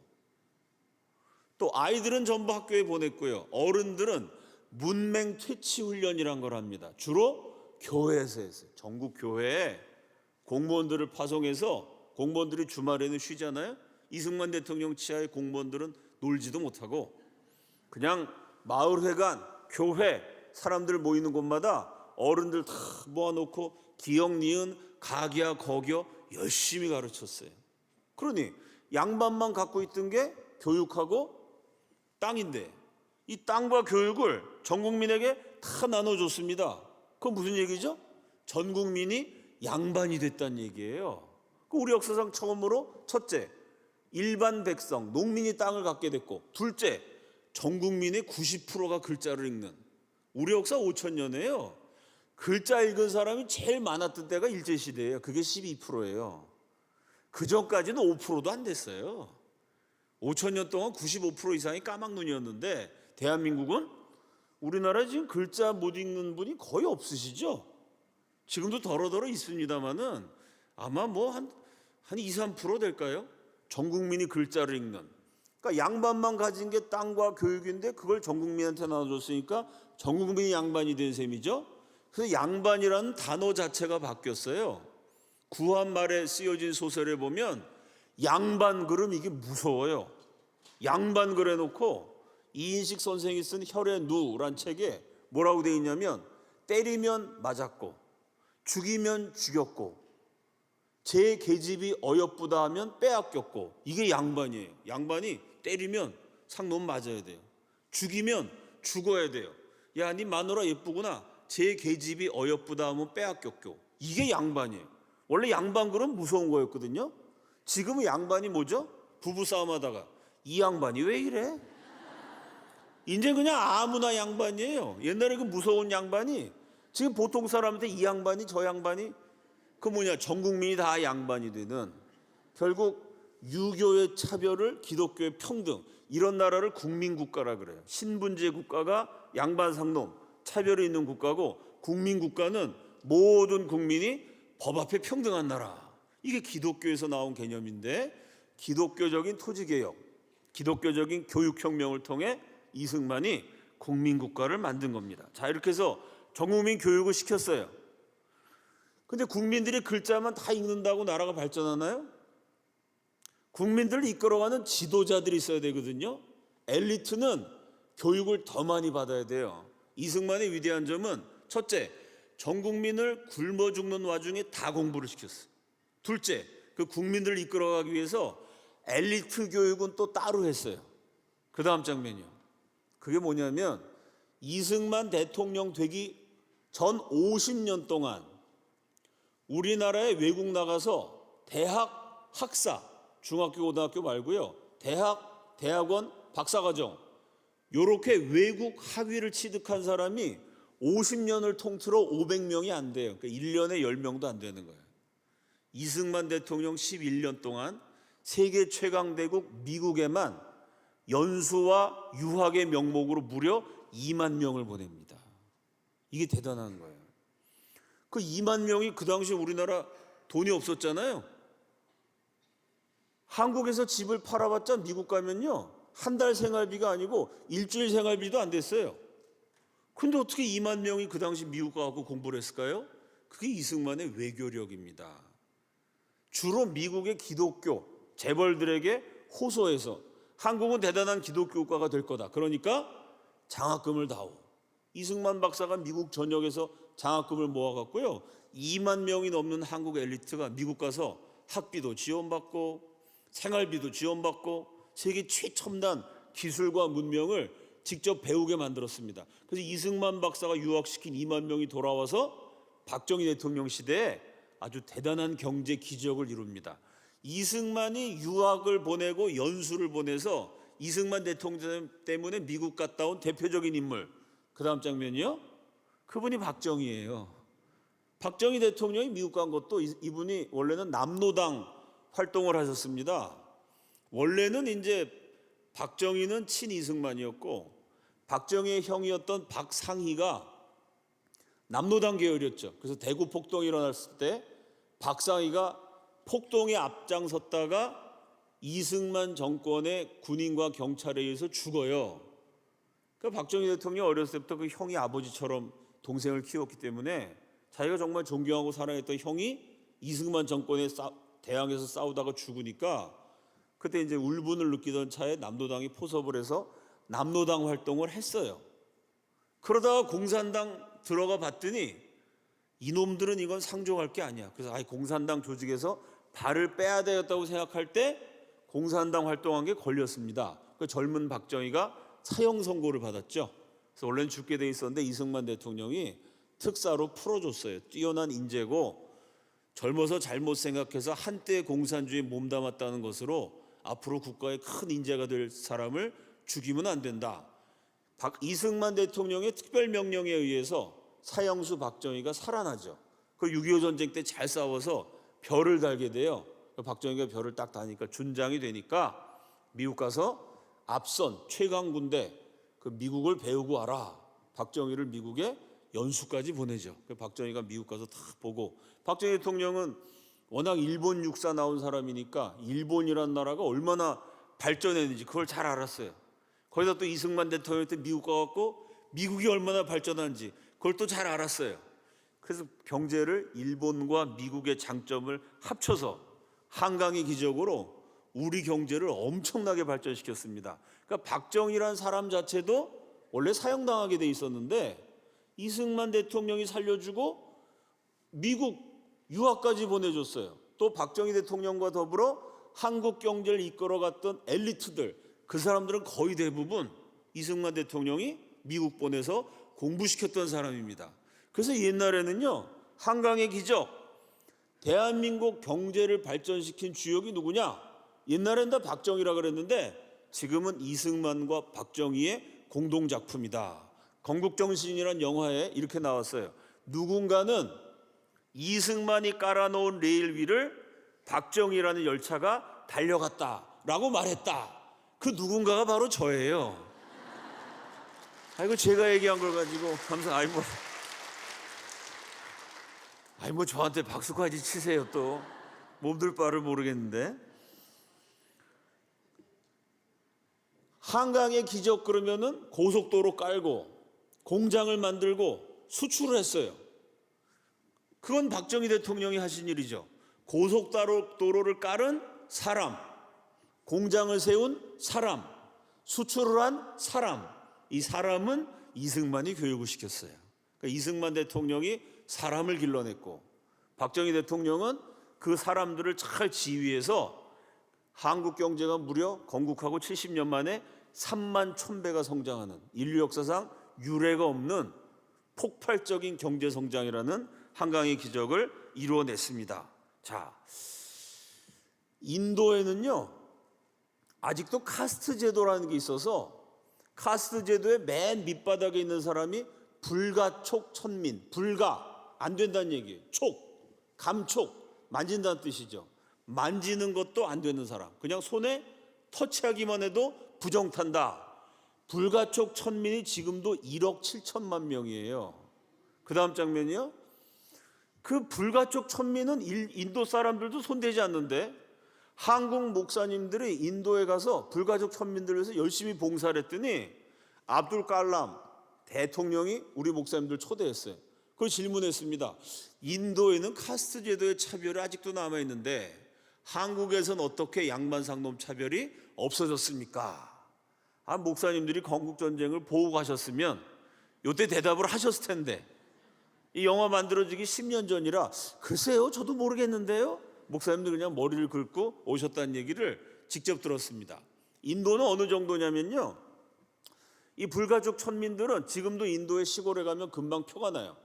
또 아이들은 전부 학교에 보냈고요. 어른들은 문맹 퇴치 훈련이란 걸 합니다. 주로 교회에서 했어요. 전국 교회에 공무원들을 파송해서 공무원들이 주말에는 쉬잖아요. 이승만 대통령 치하의 공무원들은 놀지도 못하고 그냥 마을회관, 교회, 사람들 모이는 곳마다 어른들 다 모아놓고 기역, 니은, 각이야, 거기야 열심히 가르쳤어요. 그러니 양반만 갖고 있던 게 교육하고 땅인데 이 땅과 교육을 전 국민에게 다 나눠줬습니다. 그건 무슨 얘기죠? 전 국민이 양반이 됐다는 얘기예요. 우리 역사상 처음으로 첫째, 일반 백성, 농민이 땅을 갖게 됐고, 둘째, 전 국민의 90%가 글자를 읽는, 우리 역사 5,000년이에요. 글자 읽은 사람이 제일 많았던 때가 일제시대예요. 그게 12%예요. 그 전까지는 5%도 안 됐어요. 5,000년 동안 95% 이상이 까막눈이었는데 대한민국은 우리나라에 지금 글자 못 읽는 분이 거의 없으시죠? 지금도 더러더러 있습니다만은 아마 뭐 한 2, 3% 될까요? 전 국민이 글자를 읽는. 그러니까 양반만 가진 게 땅과 교육인데 그걸 전 국민한테 나눠줬으니까 전 국민이 양반이 된 셈이죠. 그래서 양반이라는 단어 자체가 바뀌었어요. 구한 말에 쓰여진 소설에 보면 양반 그럼 이게 무서워요. 양반 그래놓고 이인식 선생이 쓴 혈의 누란 책에 뭐라고 돼 있냐면 때리면 맞았고 죽이면 죽였고 제 계집이 어여쁘다 하면 빼앗겼고 이게 양반이에요. 양반이 때리면 상놈 맞아야 돼요. 죽이면 죽어야 돼요. 야, 네 마누라 예쁘구나. 제 계집이 어여쁘다 하면 빼앗겼고 이게 양반이에요. 원래 양반 그럼 무서운 거였거든요. 지금은 양반이 뭐죠? 부부싸움 하다가 이 양반이 왜 이래? 이제 그냥 아무나 양반이에요. 옛날에 그 무서운 양반이 지금 보통 사람한테 이 양반이 저 양반이 그 뭐냐 전 국민이 다 양반이 되는 결국 유교의 차별을 기독교의 평등 이런 나라를 국민국가라 그래요. 신분제 국가가 양반 상놈 차별이 있는 국가고 국민국가는 모든 국민이 법 앞에 평등한 나라. 이게 기독교에서 나온 개념인데 기독교적인 토지개혁, 기독교적인 교육혁명을 통해 이승만이 국민국가를 만든 겁니다. 자, 이렇게 해서 전국민 교육을 시켰어요. 근데 국민들이 글자만 다 읽는다고 나라가 발전하나요? 국민들을 이끌어가는 지도자들이 있어야 되거든요. 엘리트는 교육을 더 많이 받아야 돼요. 이승만의 위대한 점은 첫째, 전 국민을 굶어 죽는 와중에 다 공부를 시켰어요. 둘째, 그 국민들을 이끌어가기 위해서 엘리트 교육은 또 따로 했어요. 그 다음 장면이요. 그게 뭐냐면 이승만 대통령 되기 전 50년 동안 우리나라에 외국 나가서 대학 학사, 중학교, 고등학교 말고요. 대학원, 박사과정 요렇게 외국 학위를 취득한 사람이 50년을 통틀어 500명이 안 돼요. 그러니까 1년에 10명도 안 되는 거예요. 이승만 대통령 11년 동안 세계 최강대국 미국에만 연수와 유학의 명목으로 무려 2만 명을 보냅니다. 이게 대단한 거예요. 그 2만 명이 그 당시 우리나라 돈이 없었잖아요. 한국에서 집을 팔아봤자 미국 가면요, 한 달 생활비가 아니고 일주일 생활비도 안 됐어요. 근데 어떻게 2만 명이 그 당시 미국 가고 공부를 했을까요? 그게 이승만의 외교력입니다. 주로 미국의 기독교 재벌들에게 호소해서 한국은 대단한 기독교 국가가 될 거다. 그러니까 장학금을 다오. 이승만 박사가 미국 전역에서 장학금을 모아갖고요, 2만 명이 넘는 한국 엘리트가 미국 가서 학비도 지원받고 생활비도 지원받고 세계 최첨단 기술과 문명을 직접 배우게 만들었습니다. 그래서 이승만 박사가 유학시킨 2만 명이 돌아와서 박정희 대통령 시대에 아주 대단한 경제 기적을 이룹니다. 이승만이 유학을 보내고 연수를 보내서 이승만 대통령 때문에 미국 갔다 온 대표적인 인물, 그 다음 장면이요, 그분이 박정희예요. 박정희 대통령이 미국 간 것도 이분이 원래는 남노당 활동을 하셨습니다. 원래는 이제 박정희는 친이승만이었고 박정희의 형이었던 박상희가 남노당 계열이었죠. 그래서 대구 폭동이 일어났을 때 박상희가 폭동에 앞장섰다가 이승만 정권의 군인과 경찰에 의해서 죽어요. 그러니까 박정희 대통령이 어렸을 때부터 그 형이 아버지처럼 동생을 키웠기 때문에 자기가 정말 존경하고 사랑했던 형이 이승만 정권에 대항해서 싸우다가 죽으니까 그때 이제 울분을 느끼던 차에 남노당이 포섭을 해서 남노당 활동을 했어요. 그러다가 공산당 들어가 봤더니 이놈들은 이건 상종할 게 아니야. 그래서 공산당 조직에서 발을 빼야 되겠다고 생각할 때 공산당 활동한 게 걸렸습니다. 그 젊은 박정희가 사형 선고를 받았죠. 그래서 원래는 죽게 돼 있었는데 이승만 대통령이 특사로 풀어줬어요. 뛰어난 인재고 젊어서 잘못 생각해서 한때 공산주의에 몸담았다는 것으로 앞으로 국가의 큰 인재가 될 사람을 죽이면 안 된다. 이승만 대통령의 특별 명령에 의해서 사형수 박정희가 살아나죠. 그 6.25 전쟁 때 잘 싸워서 별을 달게 돼요. 박정희가 별을 딱 다니까 준장이 되니까 미국 가서 앞선 최강 군대 그 미국을 배우고 와라. 박정희를 미국에 연수까지 보내죠. 박정희가 미국 가서 다 보고, 박정희 대통령은 워낙 일본 육사 나온 사람이니까 일본이란 나라가 얼마나 발전했는지 그걸 잘 알았어요. 거기다 또 이승만 대통령 때 미국 가갖고 미국이 얼마나 발전한지 그걸 또 잘 알았어요. 그래서 경제를 일본과 미국의 장점을 합쳐서 한강의 기적으로 우리 경제를 엄청나게 발전시켰습니다. 그러니까 박정희라는 사람 자체도 원래 사형당하게 돼 있었는데 이승만 대통령이 살려주고 미국 유학까지 보내줬어요. 또 박정희 대통령과 더불어 한국 경제를 이끌어갔던 엘리트들, 그 사람들은 거의 대부분 이승만 대통령이 미국 보내서 공부시켰던 사람입니다. 그래서 옛날에는요, 한강의 기적, 대한민국 경제를 발전시킨 주역이 누구냐? 옛날엔 다 박정희라 그랬는데 지금은 이승만과 박정희의 공동작품이다. 건국정신이라는 영화에 이렇게 나왔어요. 누군가는 이승만이 깔아놓은 레일 위를 박정희라는 열차가 달려갔다라고 말했다. 그 누군가가 바로 저예요. 아이고, 제가 얘기한 걸 가지고 뭐 저한테 박수까지 치세요. 또 몸둘 바를 모르겠는데. 한강의 기적 그러면은 고속도로 깔고 공장을 만들고 수출을 했어요. 그건 박정희 대통령이 하신 일이죠. 고속도로를 깔은 사람, 공장을 세운 사람, 수출을 한 사람, 이 사람은 이승만이 교육을 시켰어요. 그러니까 이승만 대통령이 사람을 길러냈고 박정희 대통령은 그 사람들을 잘 지휘해서 한국 경제가 무려 건국하고 70년 만에 3만 1000배가 성장하는 인류 역사상 유례가 없는 폭발적인 경제 성장이라는 한강의 기적을 이루어냈습니다. 자, 인도에는요 아직도 카스트 제도라는 게 있어서 카스트 제도의 맨 밑바닥에 있는 사람이 불가촉 천민, 불가 안 된다는 얘기예요. 촉, 감촉, 만진다는 뜻이죠. 만지는 것도 안 되는 사람, 그냥 손에 터치하기만 해도 부정탄다. 불가촉 천민이 지금도 1억 7천만 명이에요. 그 다음 장면이요. 그 불가촉 천민은 인도 사람들도 손대지 않는데 한국 목사님들이 인도에 가서 불가촉 천민들을 위해서 열심히 봉사를 했더니 압둘 칼람 대통령이 우리 목사님들 초대했어요. 그걸 질문했습니다. 인도에는 카스트 제도의 차별이 아직도 남아있는데 한국에서는 어떻게 양반 상놈 차별이 없어졌습니까? 목사님들이 건국전쟁을 보고 가셨으면 이때 대답을 하셨을 텐데, 이 영화 만들어지기 10년 전이라 글쎄요 저도 모르겠는데요. 목사님들 그냥 머리를 긁고 오셨다는 얘기를 직접 들었습니다. 인도는 어느 정도냐면요, 이 불가족 천민들은 지금도 인도의 시골에 가면 금방 표가 나요.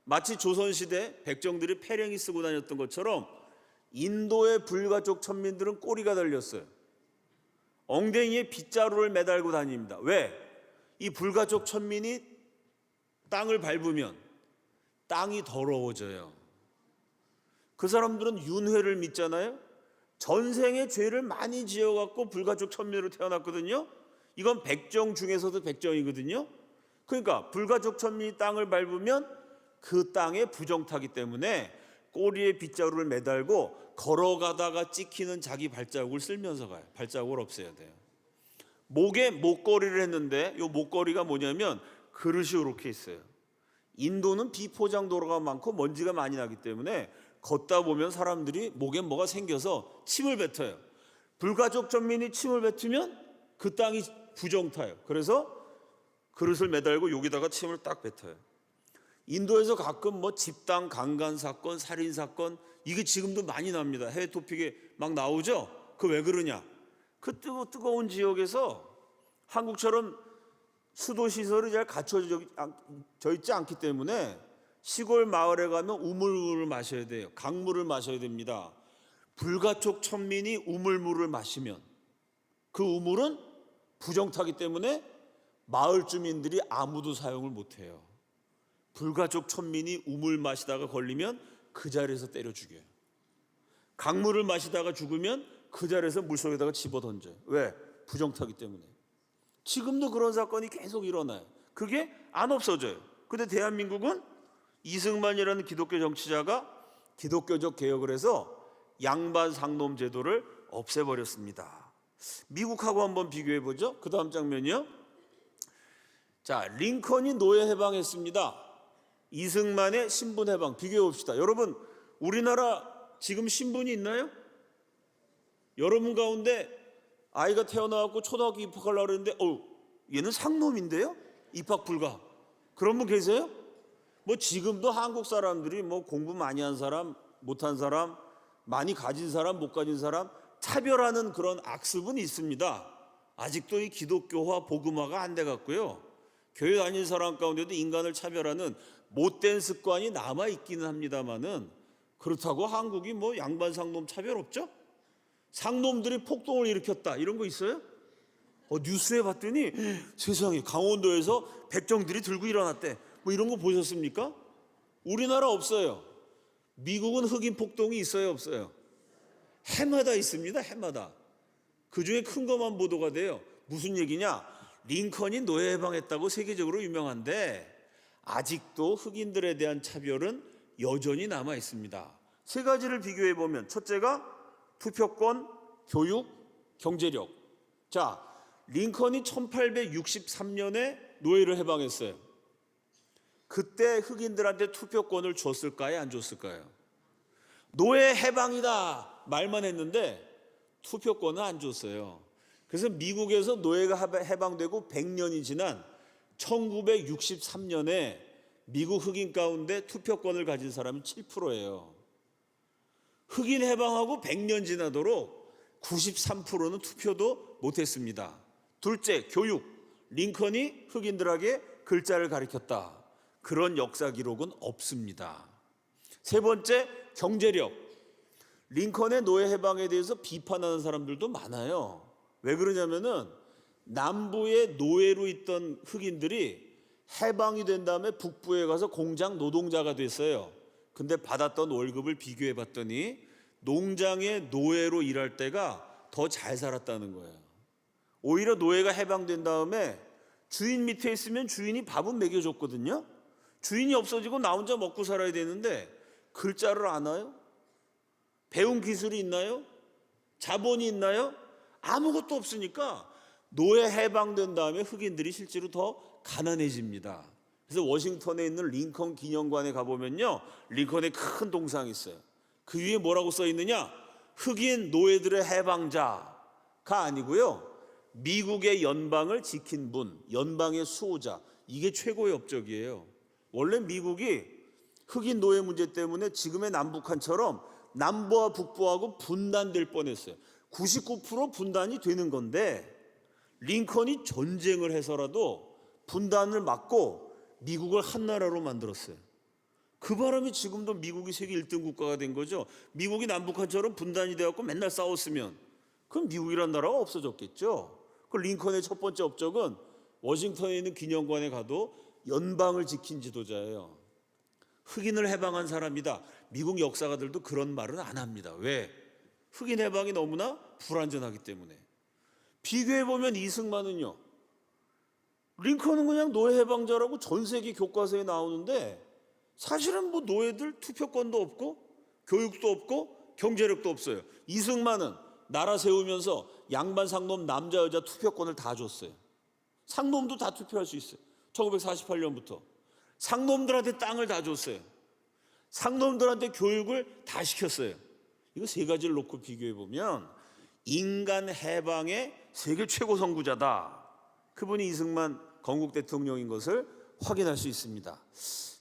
마치 조선시대 백정들이 패랭이 쓰고 다녔던 것처럼 인도의 불가족 천민들은 꼬리가 달렸어요. 엉덩이에 빗자루를 매달고 다닙니다. 왜? 이 불가족 천민이 땅을 밟으면 땅이 더러워져요. 그 사람들은 윤회를 믿잖아요. 전생에 죄를 많이 지어갖고 불가족 천민으로 태어났거든요. 이건 백정 중에서도 백정이거든요. 그러니까 불가족 천민이 땅을 밟으면 그 땅에 부정타기 때문에 꼬리에 빗자루를 매달고 걸어가다가 찍히는 자기 발자국을 쓸면서 가요. 발자국을 없애야 돼요. 목에 목걸이를 했는데 이 목걸이가 뭐냐면 그릇이 이렇게 있어요. 인도는 비포장 도로가 많고 먼지가 많이 나기 때문에 걷다 보면 사람들이 목에 뭐가 생겨서 침을 뱉어요. 불가족 천민이 침을 뱉으면 그 땅이 부정타요. 그래서 그릇을 매달고 여기다가 침을 딱 뱉어요. 인도에서 가끔 뭐 집단 강간 사건, 살인 사건, 이게 지금도 많이 납니다. 해외 토픽에 막 나오죠. 그 왜 그러냐? 그 뜨거운 지역에서 한국처럼 수도 시설이 잘 갖춰져 있지 않기 때문에 시골 마을에 가면 우물물을 마셔야 돼요. 강물을 마셔야 됩니다. 불가촉 천민이 우물물을 마시면 그 우물은 부정타기 때문에 마을 주민들이 아무도 사용을 못해요. 불가족 천민이 우물 마시다가 걸리면 그 자리에서 때려 죽여요. 강물을 마시다가 죽으면 그 자리에서 물속에다가 집어던져요. 왜? 부정타기 때문에. 지금도 그런 사건이 계속 일어나요. 그게 안 없어져요. 근데 대한민국은 이승만이라는 기독교 정치자가 기독교적 개혁을 해서 양반 상놈 제도를 없애버렸습니다. 미국하고 한번 비교해보죠. 그 다음 장면이요. 자, 링컨이 노예 해방했습니다. 이승만의 신분 해방 비교해 봅시다. 여러분, 우리나라 지금 신분이 있나요? 여러분 가운데 아이가 태어나갖고 초등학교 입학하려고 그러는데 얘는 상놈인데요? 입학 불가. 그런 분 계세요? 뭐 지금도 한국 사람들이 뭐 공부 많이 한 사람, 못한 사람, 많이 가진 사람, 못 가진 사람 차별하는 그런 악습은 있습니다. 아직도 이 기독교화, 복음화가 안 돼갖고요. 교회 다니는 사람 가운데도 인간을 차별하는 못된 습관이 남아있기는 합니다만은 그렇다고 한국이 뭐 양반 상놈 차별 없죠? 상놈들이 폭동을 일으켰다 이런 거 있어요? 뉴스에 봤더니 세상에 강원도에서 백정들이 들고 일어났대 뭐 이런 거 보셨습니까? 우리나라 없어요. 미국은 흑인 폭동이 있어요 없어요? 해마다 있습니다. 해마다. 그중에 큰 것만 보도가 돼요. 무슨 얘기냐? 링컨이 노예 해방했다고 세계적으로 유명한데 아직도 흑인들에 대한 차별은 여전히 남아 있습니다. 세 가지를 비교해 보면 첫째가 투표권, 교육, 경제력. 자, 링컨이 1863년에 노예를 해방했어요. 그때 흑인들한테 투표권을 줬을까요? 안 줬을까요? 노예 해방이다 말만 했는데 투표권은 안 줬어요. 그래서 미국에서 노예가 해방되고 100년이 지난 1963년에 미국 흑인 가운데 투표권을 가진 사람이 7%예요. 흑인 해방하고 100년 지나도록 93%는 투표도 못했습니다. 둘째, 교육. 링컨이 흑인들에게 글자를 가르쳤다. 그런 역사 기록은 없습니다. 세 번째, 경제력. 링컨의 노예 해방에 대해서 비판하는 사람들도 많아요. 왜 그러냐면은 남부에 노예로 있던 흑인들이 해방이 된 다음에 북부에 가서 공장 노동자가 됐어요. 근데 받았던 월급을 비교해 봤더니 농장의 노예로 일할 때가 더 잘 살았다는 거예요. 오히려 노예가 해방된 다음에 주인 밑에 있으면 주인이 밥은 먹여줬거든요. 주인이 없어지고 나 혼자 먹고 살아야 되는데 글자를 아나요? 배운 기술이 있나요? 자본이 있나요? 아무것도 없으니까 노예 해방된 다음에 흑인들이 실제로 더 가난해집니다. 그래서 워싱턴에 있는 링컨 기념관에 가보면요, 링컨의 큰 동상이 있어요. 그 위에 뭐라고 써 있느냐? 흑인 노예들의 해방자가 아니고요, 미국의 연방을 지킨 분, 연방의 수호자, 이게 최고의 업적이에요. 원래 미국이 흑인 노예 문제 때문에 지금의 남북한처럼 남부와 북부하고 분단될 뻔했어요. 99% 분단이 되는 건데 링컨이 전쟁을 해서라도 분단을 막고 미국을 한 나라로 만들었어요. 그 바람에 지금도 미국이 세계 1등 국가가 된 거죠. 미국이 남북한처럼 분단이 되었고 맨날 싸웠으면 그럼 미국이란 나라가 없어졌겠죠. 그 링컨의 첫 번째 업적은 워싱턴에 있는 기념관에 가도 연방을 지킨 지도자예요. 흑인을 해방한 사람이다. 미국 역사가들도 그런 말은 안 합니다. 왜? 흑인 해방이 너무나 불완전하기 때문에. 비교해보면 이승만은요, 링컨은 그냥 노예 해방자라고 전 세계 교과서에 나오는데 사실은 뭐 노예들 투표권도 없고 교육도 없고 경제력도 없어요. 이승만은 나라 세우면서 양반 상놈 남자 여자 투표권을 다 줬어요. 상놈도 다 투표할 수 있어요. 1948년부터 상놈들한테 땅을 다 줬어요. 상놈들한테 교육을 다 시켰어요. 이거 세 가지를 놓고 비교해보면 인간 해방의 세계 최고 선구자다. 그분이 이승만 건국 대통령인 것을 확인할 수 있습니다.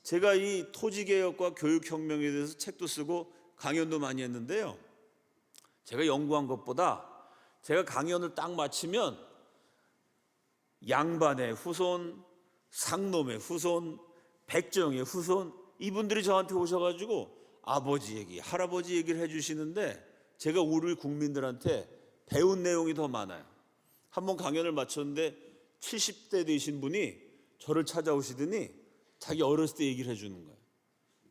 제가 이 토지개혁과 교육혁명에 대해서 책도 쓰고 강연도 많이 했는데요, 제가 연구한 것보다 제가 강연을 딱 마치면 양반의 후손, 상놈의 후손, 백정의 후손, 이분들이 저한테 오셔가지고 아버지 얘기, 할아버지 얘기를 해주시는데 제가 우리 국민들한테 배운 내용이 더 많아요. 한번 강연을 마쳤는데 70대 되신 분이 저를 찾아오시더니 자기 어렸을 때 얘기를 해주는 거예요.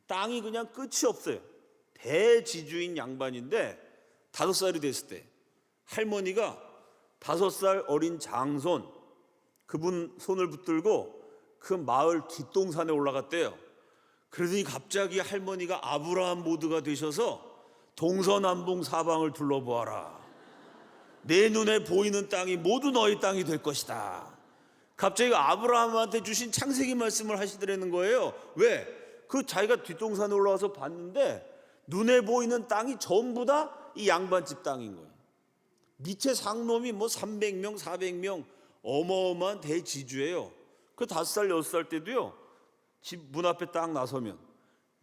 땅이 그냥 끝이 없어요. 대지주인 양반인데 5살이 됐을 때 할머니가 5살 어린 장손, 그분 손을 붙들고 그 마을 뒷동산에 올라갔대요. 그러더니 갑자기 할머니가 아브라함 모드가 되셔서 동서남북 사방을 둘러보아라. 내 눈에 보이는 땅이 모두 너희 땅이 될 것이다. 갑자기 아브라함한테 주신 창세기 말씀을 하시더라는 거예요. 왜? 그 자기가 뒷동산에 올라와서 봤는데 눈에 보이는 땅이 전부 다 이 양반집 땅인 거예요. 밑에 상놈이 뭐 300명, 400명 어마어마한 대지주예요. 그 5살, 6살 때도요, 집 문 앞에 딱 나서면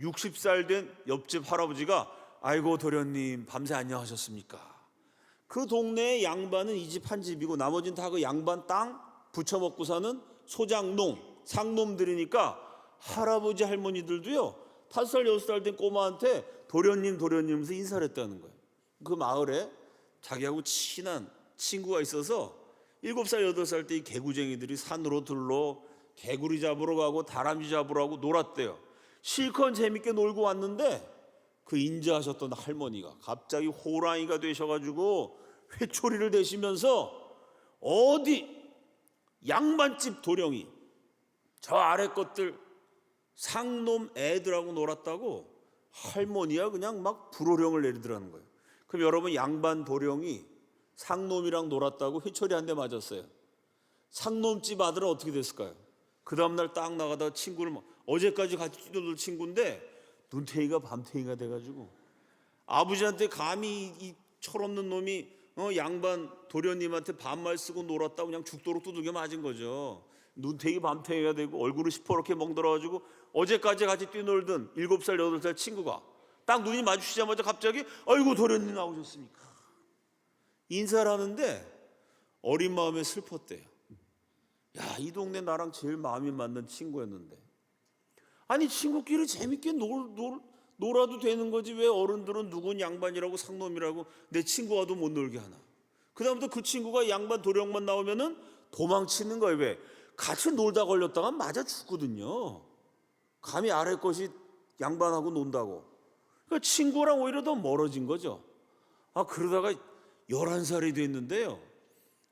60살 된 옆집 할아버지가 아이고 도련님 밤새 안녕하셨습니까? 그 동네의 양반은 이 집 한 집이고 나머지는 다 그 양반 땅 부쳐먹고 사는 소장농, 상놈들이니까 할아버지 할머니들도요 5살, 6살 된 꼬마한테 도련님 도련님면서 인사를 했다는 거예요. 그 마을에 자기하고 친한 친구가 있어서 7살, 8살 때 이 개구쟁이들이 산으로 들러 개구리 잡으러 가고 다람쥐 잡으러 가고 놀았대요. 실컷 재밌게 놀고 왔는데 그 인자하셨던 할머니가 갑자기 호랑이가 되셔가지고 회초리를 대시면서 어디 양반집 도령이 저 아래 것들 상놈 애들하고 놀았다고 할머니가 그냥 막 불호령을 내리더라는 거예요. 그럼 여러분, 양반 도령이 상놈이랑 놀았다고 회초리 한 대 맞았어요. 상놈집 아들은 어떻게 됐을까요? 그 다음날 딱 나가다가 친구를 어제까지 같이 뛰놀던 친구인데 눈탱이가 밤탱이가 돼가지고 아버지한테 감히 이 철없는 놈이 양반 도련님한테 반말 쓰고 놀았다고 그냥 죽도록 두들겨 맞은 거죠. 눈탱이 밤탱이가 되고 얼굴을 시퍼렇게 멍들어가지고 어제까지 같이 뛰놀던 7살 8살 친구가 딱 눈이 마주치자마자 갑자기 아이고 도련님 나오셨습니까? 인사를 하는데 어린 마음에 슬펐대요. 야, 이 동네 나랑 제일 마음이 맞는 친구였는데, 아니 친구끼리 재밌게 놀아도 되는 거지 왜 어른들은 누군 양반이라고 상놈이라고 내 친구와도 못 놀게 하나. 그다음부터 그 친구가 양반 도령만 나오면은 도망치는 거예요. 왜? 같이 놀다 걸렸다가 맞아 죽거든요. 감히 아래 것이 양반하고 논다고. 그러니까 친구랑 오히려 더 멀어진 거죠. 그러다가 11살이 됐는데요.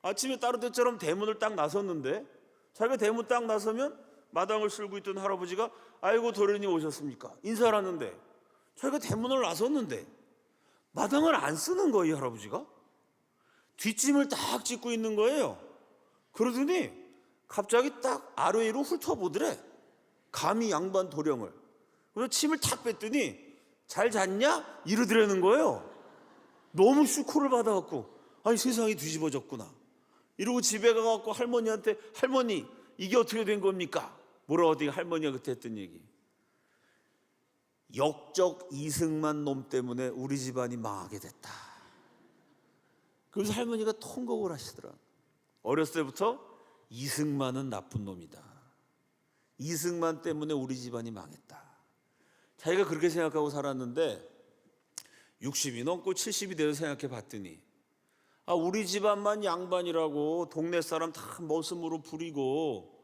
아침에 따로때처럼 대문을 딱 나섰는데, 자기가 대문 딱 나서면 마당을 쓸고 있던 할아버지가 아이고 도련님 오셨습니까? 인사를 하는데, 자기가 대문을 나섰는데 마당을 안 쓰는 거예요. 할아버지가 뒷짐을 딱 짚고 있는 거예요. 그러더니 갑자기 딱 아래로 훑어보더래. 감히 양반 도령을. 그래서 침을 탁 뺐더니 잘 잤냐? 이러더라는 거예요. 너무 슈크를 받아갖고 아니 세상이 뒤집어졌구나 이러고 집에 가갖고 할머니한테 할머니 이게 어떻게 된 겁니까? 뭐라 어디 할머니가 그때 했던 얘기. 역적 이승만 놈 때문에 우리 집안이 망하게 됐다. 그래서 할머니가 통곡을 하시더라. 어렸을 때부터 이승만은 나쁜 놈이다. 이승만 때문에 우리 집안이 망했다. 자기가 그렇게 생각하고 살았는데 60이 넘고 70이 돼서 생각해 봤더니 우리 집안만 양반이라고 동네 사람 다 머슴으로 부리고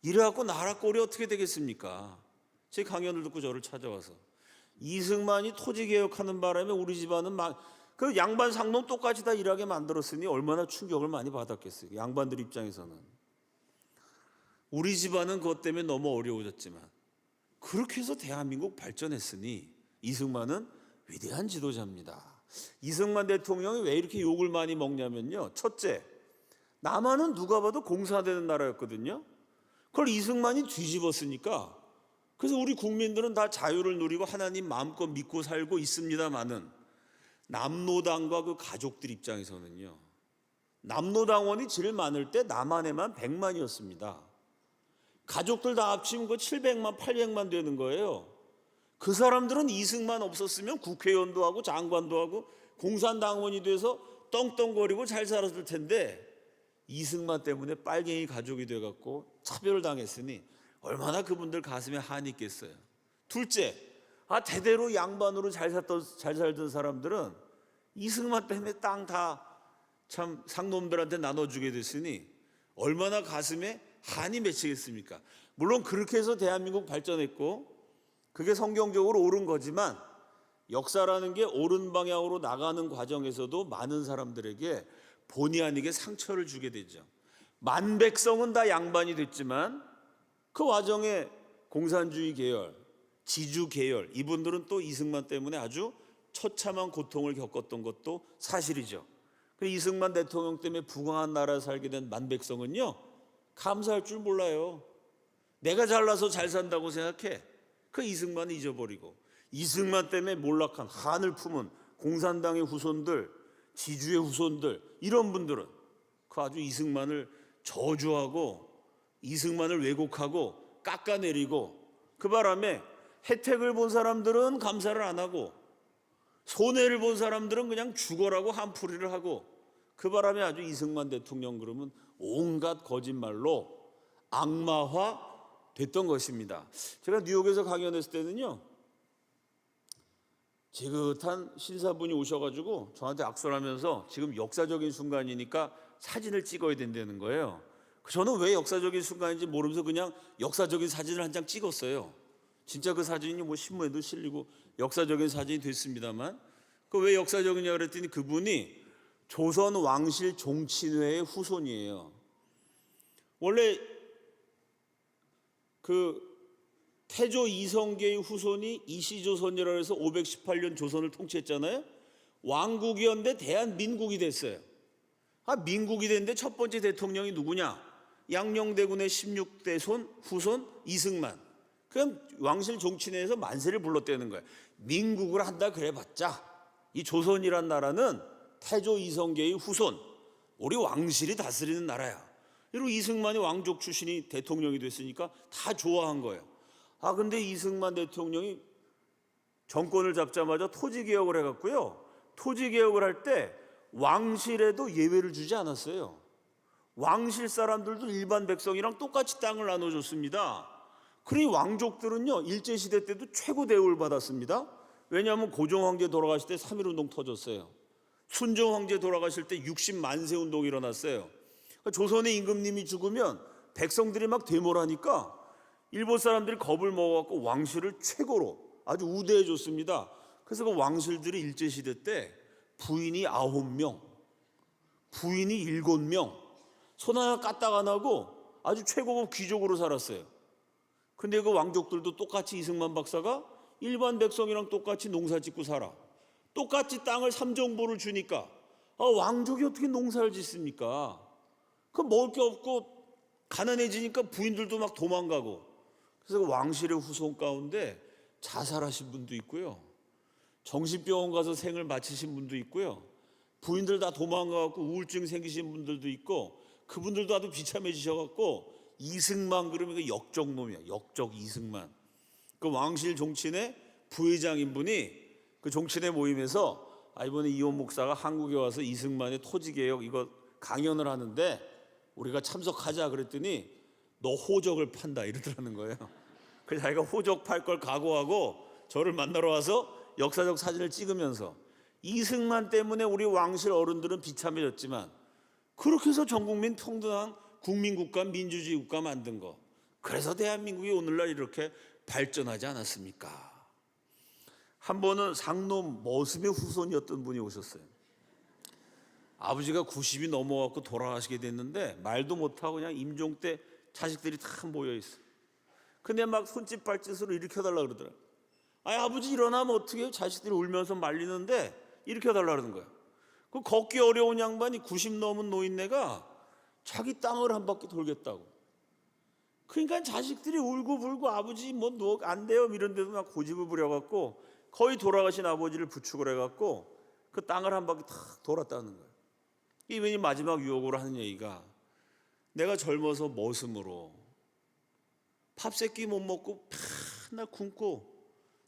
이래갖고 나라 꼴이 어떻게 되겠습니까? 제 강연을 듣고 저를 찾아와서 이승만이 토지개혁하는 바람에 우리 집안은 그 양반 상놈 똑같이 다 일하게 만들었으니 얼마나 충격을 많이 받았겠어요. 양반들 입장에서는. 우리 집안은 그것 때문에 너무 어려워졌지만 그렇게 해서 대한민국 발전했으니 이승만은 위대한 지도자입니다. 이승만 대통령이 왜 이렇게 욕을 많이 먹냐면요. 첫째, 남한은 누가 봐도 공사되는 나라였거든요. 그걸 이승만이 뒤집었으니까 그래서 우리 국민들은 다 자유를 누리고 하나님 마음껏 믿고 살고 있습니다마는 남로당과 그 가족들 입장에서는요. 남로당원이 제일 많을 때 남한에만 100만이었습니다. 가족들 다 합치면 그 700만, 800만 되는 거예요. 그 사람들은 이승만 없었으면 국회의원도 하고 장관도 하고 공산당원이 돼서 떵떵거리고 잘 살았을 텐데 이승만 때문에 빨갱이 가족이 돼갖고 차별을 당했으니 얼마나 그분들 가슴에 한이 있겠어요. 둘째, 대대로 양반으로 잘 살던 사람들은 이승만 때문에 땅 다 참 상놈들한테 나눠주게 됐으니 얼마나 가슴에 한이 맺히겠습니까? 물론 그렇게 해서 대한민국 발전했고 그게 성경적으로 옳은 거지만 역사라는 게 옳은 방향으로 나가는 과정에서도 많은 사람들에게 본의 아니게 상처를 주게 되죠. 만백성은 다 양반이 됐지만 그 와중에 공산주의 계열, 지주 계열 이분들은 또 이승만 때문에 아주 처참한 고통을 겪었던 것도 사실이죠. 그 이승만 대통령 때문에 부강한 나라에 살게 된 만백성은요 감사할 줄 몰라요. 내가 잘나서 잘 산다고 생각해. 그 이승만을 잊어버리고 이승만 때문에 몰락한 한을 품은 공산당의 후손들, 지주의 후손들 이런 분들은 그 아주 이승만을 저주하고 이승만을 왜곡하고 깎아내리고 그 바람에 혜택을 본 사람들은 감사를 안 하고 손해를 본 사람들은 그냥 죽어라고 한풀이를 하고 그 바람에 아주 이승만 대통령 그러면 온갖 거짓말로 악마화 됐던 것입니다. 제가 뉴욕에서 강연했을 때는요 지긋한 신사분이 오셔가지고 저한테 악수를 하면서 지금 역사적인 순간이니까 사진을 찍어야 된다는 거예요. 저는 왜 역사적인 순간인지 모르면서 그냥 역사적인 사진을 한 장 찍었어요. 진짜 그 사진이 뭐 신문에도 실리고 역사적인 사진이 됐습니다만 그 왜 역사적이냐 그랬더니 그분이 조선 왕실 종친회의 후손이에요. 원래 그 태조 이성계의 후손이 이시조선이라고 해서 518년 조선을 통치했잖아요. 왕국이었는데 대한민국이 됐어요. 민국이 됐는데 첫 번째 대통령이 누구냐? 양녕대군의 16대 후손 이승만. 그럼 왕실 종친회에서 만세를 불렀다는 거예요. 민국을 한다 그래봤자 이 조선이란 나라는 태조 이성계의 후손, 우리 왕실이 다스리는 나라야. 그리고 이승만이 왕족 출신이 대통령이 됐으니까 다 좋아한 거예요. 근데 이승만 대통령이 정권을 잡자마자 토지개혁을 해갖고요. 토지개혁을 할 때 왕실에도 예외를 주지 않았어요. 왕실 사람들도 일반 백성이랑 똑같이 땅을 나눠줬습니다. 그러니 왕족들은요 일제시대 때도 최고 대우를 받았습니다. 왜냐하면 고종황제 돌아가실 때 3.1운동 터졌어요. 순종 황제 돌아가실 때 60만세 운동이 일어났어요. 그러니까 조선의 임금님이 죽으면 백성들이 막 데모하니까 일본 사람들이 겁을 먹어갖고 왕실을 최고로 아주 우대해 줬습니다. 그래서 그 왕실들이 일제시대 때 부인이 9명, 부인이 7명, 손 하나 까딱 안 하고 아주 최고급 귀족으로 살았어요. 근데 그 왕족들도 똑같이 이승만 박사가 일반 백성이랑 똑같이 농사 짓고 살아. 똑같이 땅을 삼정보를 주니까 왕족이 어떻게 농사를 짓습니까? 그 먹을 게 없고 가난해지니까 부인들도 막 도망가고. 그래서 그 왕실의 후손 가운데 자살하신 분도 있고요, 정신병원 가서 생을 마치신 분도 있고요, 부인들 다 도망가갖고 우울증 생기신 분들도 있고, 그분들도 아주 비참해지셔갖고 이승만 그러면 그 역적놈이야. 역적 이승만. 그 왕실 종친의 부회장인 분이 그 종친회 모임에서 이번에 이혼 목사가 한국에 와서 이승만의 토지개혁 이거 강연을 하는데 우리가 참석하자 그랬더니 너 호적을 판다 이러더라는 거예요. 그래서 자기가 호적 팔 걸 각오하고 저를 만나러 와서 역사적 사진을 찍으면서 이승만 때문에 우리 왕실 어른들은 비참해졌지만 그렇게 해서 전국민 평등한 국민국가 민주주의 국가 만든 거, 그래서 대한민국이 오늘날 이렇게 발전하지 않았습니까? 한 번은 상놈 머슴의 후손이었던 분이 오셨어요. 아버지가 90이 넘어갖고 돌아가시게 됐는데 말도 못하고 그냥 임종 때 자식들이 다 모여있어. 근데 막 손짓 발짓으로 일으켜달라 그러더라고요. 아버지 일어나면 어떻게 해요? 자식들이 울면서 말리는데 일으켜달라 그러는 거야. 그 걷기 어려운 양반이 90 넘은 노인네가 자기 땅을 한 바퀴 돌겠다고. 그러니까 자식들이 울고 불고 아버지 뭐 안 돼요 이런 데도 막 고집을 부려갖고 거의 돌아가신 아버지를 부축을 해갖고 그 땅을 한 바퀴 탁 돌았다는 거예요. 이분이 마지막 유혹으로 하는 얘기가, 내가 젊어서 머슴으로 밥 세끼 못 먹고 맨날 굶고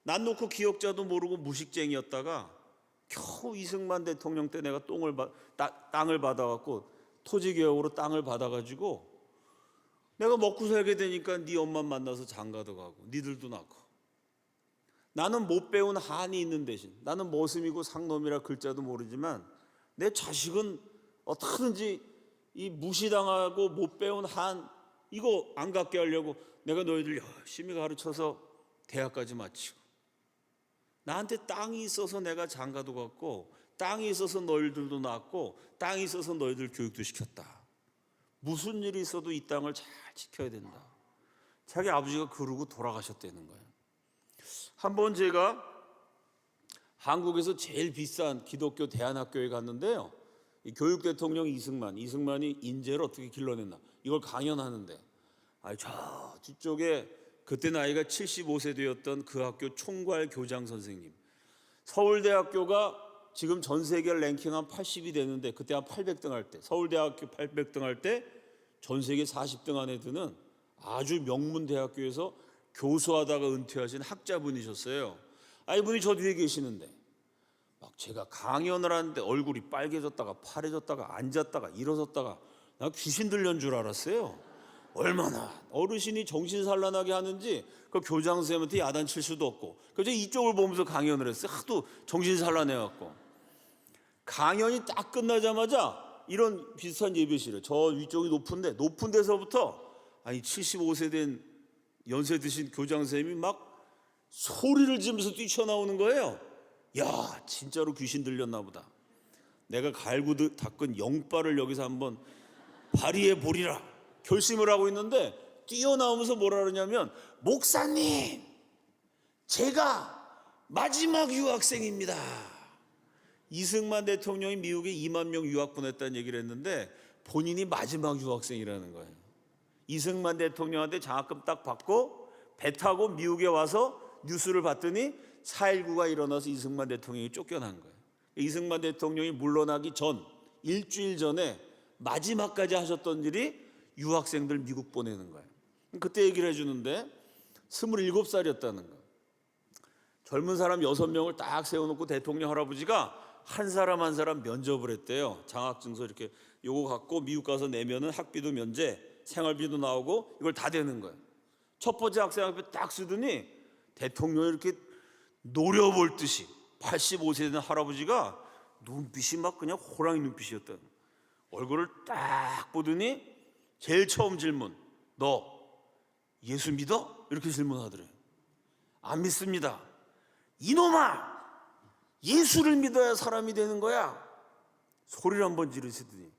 난 놓고 기억자도 모르고 무식쟁이였다가 겨우 이승만 대통령 때 내가 땅을 받아갖고 토지개혁으로 땅을 받아가지고 내가 먹고 살게 되니까 네 엄마 만나서 장가도 가고 니들도 낳고, 나는 못 배운 한이 있는 대신 나는 머슴이고 상놈이라 글자도 모르지만 내 자식은 어떻게든지 이 무시당하고 못 배운 한 이거 안 갖게 하려고 내가 너희들 열심히 가르쳐서 대학까지 마치고, 나한테 땅이 있어서 내가 장가도 갔고 땅이 있어서 너희들도 낳았고 땅이 있어서 너희들 교육도 시켰다. 무슨 일이 있어도 이 땅을 잘 지켜야 된다. 자기 아버지가 그러고 돌아가셨다는 거예요. 한번 제가 한국에서 제일 비싼 기독교 대안학교에 갔는데요, 이 교육 대통령 이승만이 인재를 어떻게 길러냈나 이걸 강연하는데 저 뒤쪽에 그때 나이가 75세 되었던 그 학교 총괄 교장 선생님, 서울대학교가 지금 전 세계 랭킹 한 80이 되는데 그때 한 800등 할 때, 서울대학교 800등 할 때 전 세계 40등 안에 드는 아주 명문 대학교에서 교수하다가 은퇴하신 학자분이셨어요. 이분이 저 뒤에 계시는데 막 제가 강연을 하는데 얼굴이 빨개졌다가 파래졌다가 앉았다가 일어섰다가 나 귀신 들린 줄 알았어요. 얼마나 어르신이 정신산란하게 하는지 그 교장 선생님한테 야단칠 수도 없고 그래서 이쪽을 보면서 강연을 했어요. 하도 정신산란해갖고. 강연이 딱 끝나자마자 이런 비슷한 예배실에 저 위쪽이 높은 데서부터 75세 된 연세 드신 교장 선생님이 막 소리를 지르면서 뛰쳐나오는 거예요. 야, 진짜로 귀신 들렸나 보다. 내가 갈고 닦은 영빨을 여기서 한번 발휘해 보리라 결심을 하고 있는데 뛰어나오면서 뭐라 그러냐면, 목사님, 제가 마지막 유학생입니다. 이승만 대통령이 미국에 2만 명 유학 보냈다는 얘기를 했는데 본인이 마지막 유학생이라는 거예요. 이승만 대통령한테 장학금 딱 받고 배 타고 미국에 와서 뉴스를 봤더니 4.19가 일어나서 이승만 대통령이 쫓겨난 거예요. 이승만 대통령이 물러나기 전 일주일 전에 마지막까지 하셨던 일이 유학생들 미국 보내는 거예요. 그때 얘기를 해주는데 27살이었다는 거예요. 젊은 사람 6명을 딱 세워놓고 대통령 할아버지가 한 사람 한 사람 면접을 했대요. 장학증서 이렇게 요거 갖고 미국 가서 내면은 학비도 면제, 생활비도 나오고 이걸 다 되는 거예요. 첫 번째 학생 앞에 딱 쓰더니 대통령이 이렇게 노려볼 듯이 85세 된 할아버지가 눈빛이 막 그냥 호랑이 눈빛이었다. 얼굴을 딱 보더니 제일 처음 질문, 너 예수 믿어? 이렇게 질문하더래요. 안 믿습니다. 이놈아, 예수를 믿어야 사람이 되는 거야. 소리를 한번 지르시더니,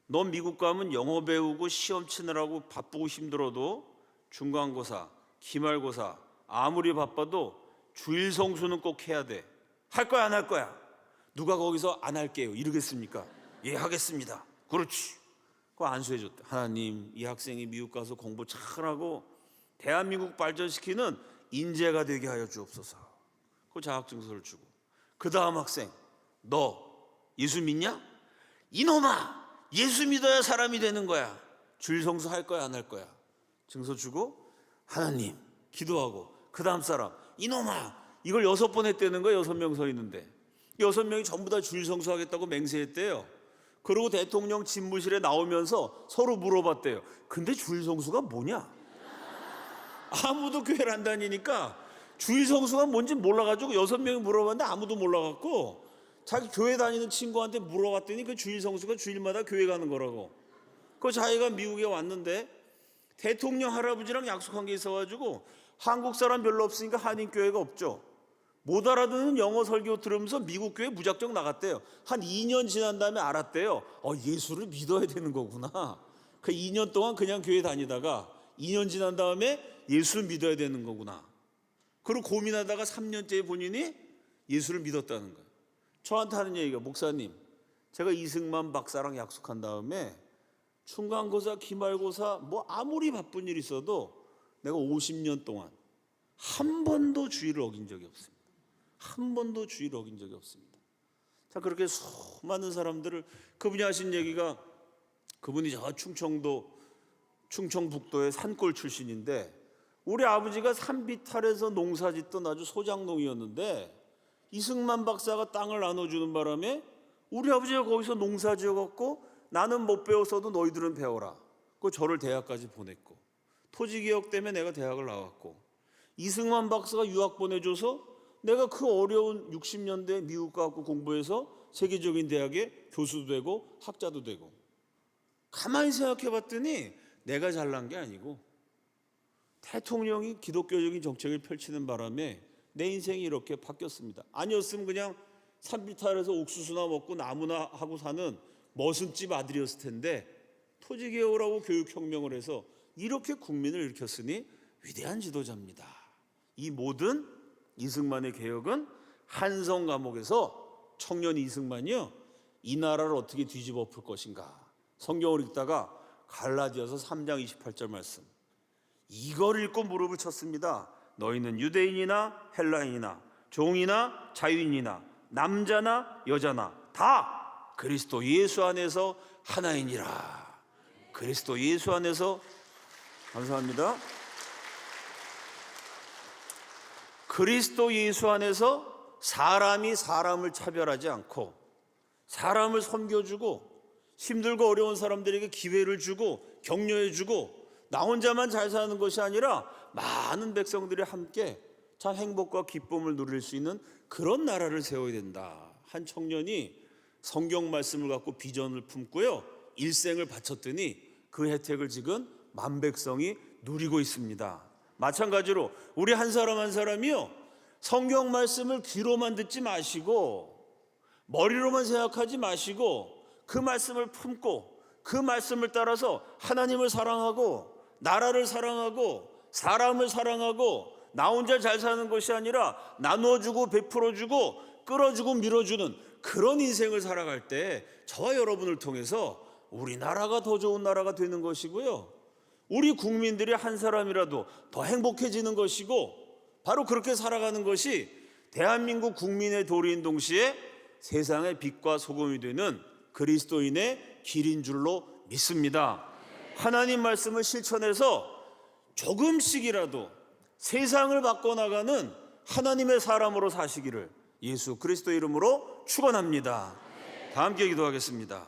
넌 미국 가면 영어 배우고 시험 치느라고 바쁘고 힘들어도 중간고사, 기말고사 아무리 바빠도 주일 성수는 꼭 해야 돼. 할 거야 안 할 거야? 누가 거기서 안 할게요 이러겠습니까? 예, 하겠습니다. 그렇지. 그거 안수해줬대. 하나님, 이 학생이 미국 가서 공부 잘하고 대한민국 발전시키는 인재가 되게 하여 주옵소서. 그 자격증서를 주고, 그 다음 학생, 너 예수 믿냐? 이놈아, 예수 믿어야 사람이 되는 거야. 주일 성수 할 거야 안 할 거야? 증서 주고, 하나님 기도하고, 그 다음 사람, 이놈아, 이걸 6번 했다는 거야. 6명 서 있는데 6명이 전부 다 주일 성수 하겠다고 맹세했대요. 그리고 대통령 집무실에 나오면서 서로 물어봤대요. 근데 주일 성수가 뭐냐? 아무도 교회를 안 다니니까 주일 성수가 뭔지 몰라가지고 6명이 물어봤는데 아무도 몰라갖고 자기 교회 다니는 친구한테 물어봤더니 그 주일 성수가 주일마다 교회 가는 거라고. 그 자기가 미국에 왔는데 대통령 할아버지랑 약속한 게 있어가지고 한국 사람 별로 없으니까 한인교회가 없죠. 못 알아듣는 영어 설교 들으면서 미국 교회 무작정 나갔대요. 한 2년 지난 다음에 알았대요. 예수를 믿어야 되는 거구나. 그 2년 동안 그냥 교회 다니다가 2년 지난 다음에 예수를 믿어야 되는 거구나. 그리고 고민하다가 3년째에 본인이 예수를 믿었다는 거예요. 저한테 하는 얘기가, 목사님, 제가 이승만 박사랑 약속한 다음에 중간고사, 기말고사 뭐 아무리 바쁜 일이 있어도 내가 50년 동안 한 번도 주의를 어긴 적이 없습니다. 한 번도 주의를 어긴 적이 없습니다. 자, 그렇게 수많은 사람들을, 그분이 하신 얘기가, 그분이 저 충청북도의 산골 출신인데 우리 아버지가 산비탈에서 농사 짓던 아주 소장농이었는데 이승만 박사가 땅을 나눠주는 바람에 우리 아버지가 거기서 농사 지어갖고 나는 못 배웠어도 너희들은 배워라. 그 저를 대학까지 보냈고, 토지개혁 때문에 내가 대학을 나왔고, 이승만 박사가 유학 보내줘서 내가 그 어려운 60년대 미국 가고 공부해서 세계적인 대학에 교수도 되고 학자도 되고. 가만히 생각해 봤더니 내가 잘난 게 아니고 대통령이 기독교적인 정책을 펼치는 바람에 내 인생이 이렇게 바뀌었습니다. 아니었으면 그냥 산비탈에서 옥수수나 먹고 나무나 하고 사는 머슴집 아들이었을 텐데 토지개혁을 교육혁명을 해서 이렇게 국민을 일으켰으니 위대한 지도자입니다. 이 모든 이승만의 개혁은 한성 감옥에서 청년 이승만이요, 이 나라를 어떻게 뒤집어 엎을 것인가. 성경을 읽다가 갈라디아서 3장 28절 말씀, 이걸 읽고 무릎을 쳤습니다. 너희는 유대인이나 헬라인이나 종이나 자유인이나 남자나 여자나 다 그리스도 예수 안에서 하나이니라. 그리스도 예수 안에서, 감사합니다. 그리스도 예수 안에서 사람이 사람을 차별하지 않고 사람을 섬겨주고 힘들고 어려운 사람들에게 기회를 주고 격려해주고 나 혼자만 잘 사는 것이 아니라 많은 백성들이 함께 참 행복과 기쁨을 누릴 수 있는 그런 나라를 세워야 된다. 한 청년이 성경 말씀을 갖고 비전을 품고요, 일생을 바쳤더니 그 혜택을 지금 만백성이 누리고 있습니다. 마찬가지로 우리 한 사람 한 사람이요, 성경 말씀을 귀로만 듣지 마시고 머리로만 생각하지 마시고 그 말씀을 품고 그 말씀을 따라서 하나님을 사랑하고 나라를 사랑하고 사람을 사랑하고 나 혼자 잘 사는 것이 아니라 나눠주고 베풀어주고 끌어주고 밀어주는 그런 인생을 살아갈 때 저와 여러분을 통해서 우리나라가 더 좋은 나라가 되는 것이고요, 우리 국민들이 한 사람이라도 더 행복해지는 것이고, 바로 그렇게 살아가는 것이 대한민국 국민의 도리인 동시에 세상의 빛과 소금이 되는 그리스도인의 길인 줄로 믿습니다. 하나님 말씀을 실천해서 조금씩이라도 세상을 바꿔나가는 하나님의 사람으로 사시기를 예수 그리스도 이름으로 축원합니다. 다 함께 기도하겠습니다.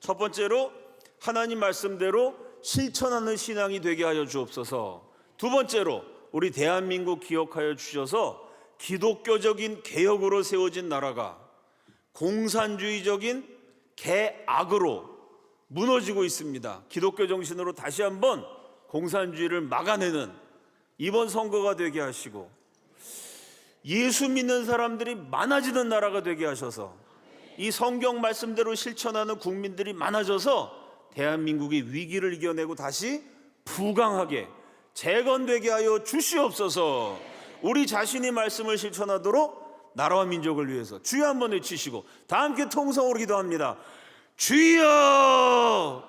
첫 번째로 하나님 말씀대로 실천하는 신앙이 되게 하여 주옵소서. 두 번째로 우리 대한민국 기억하여 주셔서 기독교적인 개혁으로 세워진 나라가 공산주의적인 개악으로 무너지고 있습니다. 기독교 정신으로 다시 한번 공산주의를 막아내는 이번 선거가 되게 하시고, 예수 믿는 사람들이 많아지는 나라가 되게 하셔서, 이 성경 말씀대로 실천하는 국민들이 많아져서 대한민국이 위기를 이겨내고 다시 부강하게 재건되게 하여 주시옵소서. 우리 자신이 말씀을 실천하도록 나라와 민족을 위해서 주여 한번 외치시고 다 함께 통성으로 기도합니다. 주여!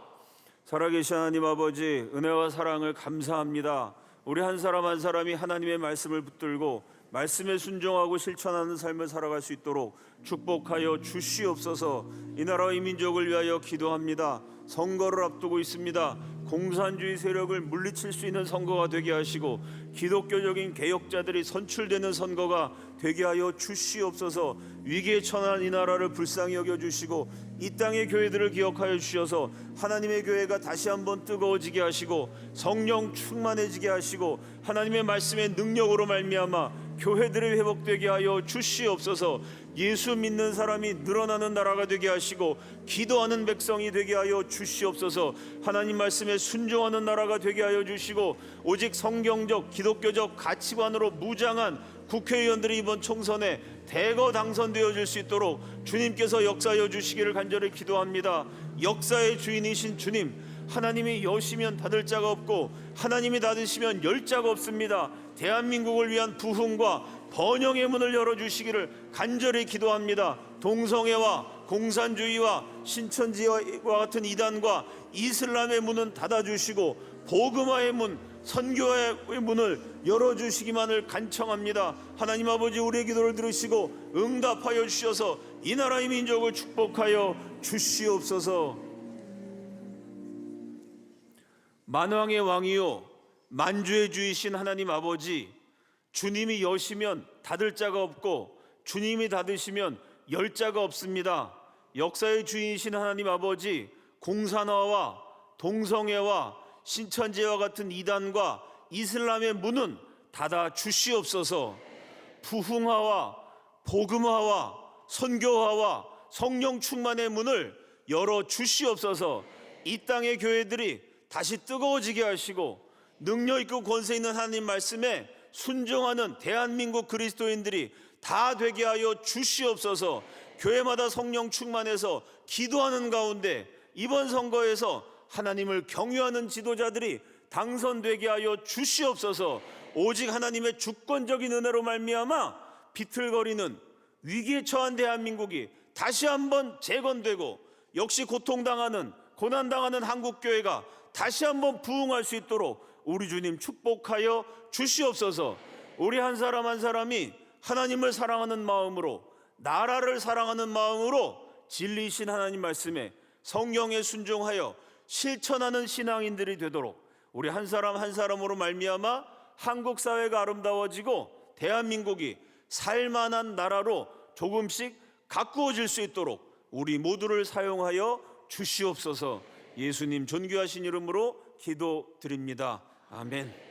살아계신 하나님 아버지, 은혜와 사랑을 감사합니다. 우리 한 사람 한 사람이 하나님의 말씀을 붙들고 말씀에 순종하고 실천하는 삶을 살아갈 수 있도록 축복하여 주시옵소서. 이 나라와 이 민족을 위하여 기도합니다. 선거를 앞두고 있습니다. 공산주의 세력을 물리칠 수 있는 선거가 되게 하시고, 기독교적인 개혁자들이 선출되는 선거가 되게 하여 주시옵소서. 위기에 처한 이 나라를 불쌍히 여겨주시고, 이 땅의 교회들을 기억하여 주셔서 하나님의 교회가 다시 한번 뜨거워지게 하시고, 성령 충만해지게 하시고, 하나님의 말씀의 능력으로 말미암아 교회들이 회복되게 하여 주시옵소서. 예수 믿는 사람이 늘어나는 나라가 되게 하시고, 기도하는 백성이 되게 하여 주시옵소서. 하나님 말씀에 순종하는 나라가 되게 하여 주시고, 오직 성경적 기독교적 가치관으로 무장한 국회의원들이 이번 총선에 대거 당선되어질 수 있도록 주님께서 역사하여 주시기를 간절히 기도합니다. 역사의 주인이신 주님, 하나님이 여시면 닫을 자가 없고 하나님이 닫으시면 열 자가 없습니다. 대한민국을 위한 부흥과 번영의 문을 열어주시기를 간절히 기도합니다. 동성애와 공산주의와 신천지와 같은 이단과 이슬람의 문은 닫아주시고 복음화의 문, 선교의 문을 열어주시기만을 간청합니다. 하나님 아버지, 우리의 기도를 들으시고 응답하여 주셔서 이 나라의 민족을 축복하여 주시옵소서. 만왕의 왕이요 만주의 주이신 하나님 아버지, 주님이 여시면 닫을 자가 없고 주님이 닫으시면 열 자가 없습니다. 역사의 주인이신 하나님 아버지, 공산화와 동성애와 신천지와 같은 이단과 이슬람의 문은 닫아 주시옵소서. 부흥화와 복음화와 선교화와 성령 충만의 문을 열어 주시옵소서. 이 땅의 교회들이 다시 뜨거워지게 하시고, 능력 있고 권세 있는 하나님 말씀에 순종하는 대한민국 그리스도인들이 다 되게 하여 주시옵소서. 교회마다 성령 충만해서 기도하는 가운데 이번 선거에서 하나님을 경유하는 지도자들이 당선되게 하여 주시옵소서. 오직 하나님의 주권적인 은혜로 말미암아 비틀거리는 위기에 처한 대한민국이 다시 한번 재건되고, 역시 고통당하는 고난당하는 한국교회가 다시 한번 부흥할 수 있도록 우리 주님 축복하여 주시옵소서. 우리 한 사람 한 사람이 하나님을 사랑하는 마음으로, 나라를 사랑하는 마음으로 진리이신 하나님 말씀에 성령에 순종하여 실천하는 신앙인들이 되도록 우리 한 사람 한 사람으로 말미암아 한국 사회가 아름다워지고 대한민국이 살만한 나라로 조금씩 가꾸어질 수 있도록 우리 모두를 사용하여 주시옵소서. 예수님 존귀하신 이름으로 기도드립니다. 아멘.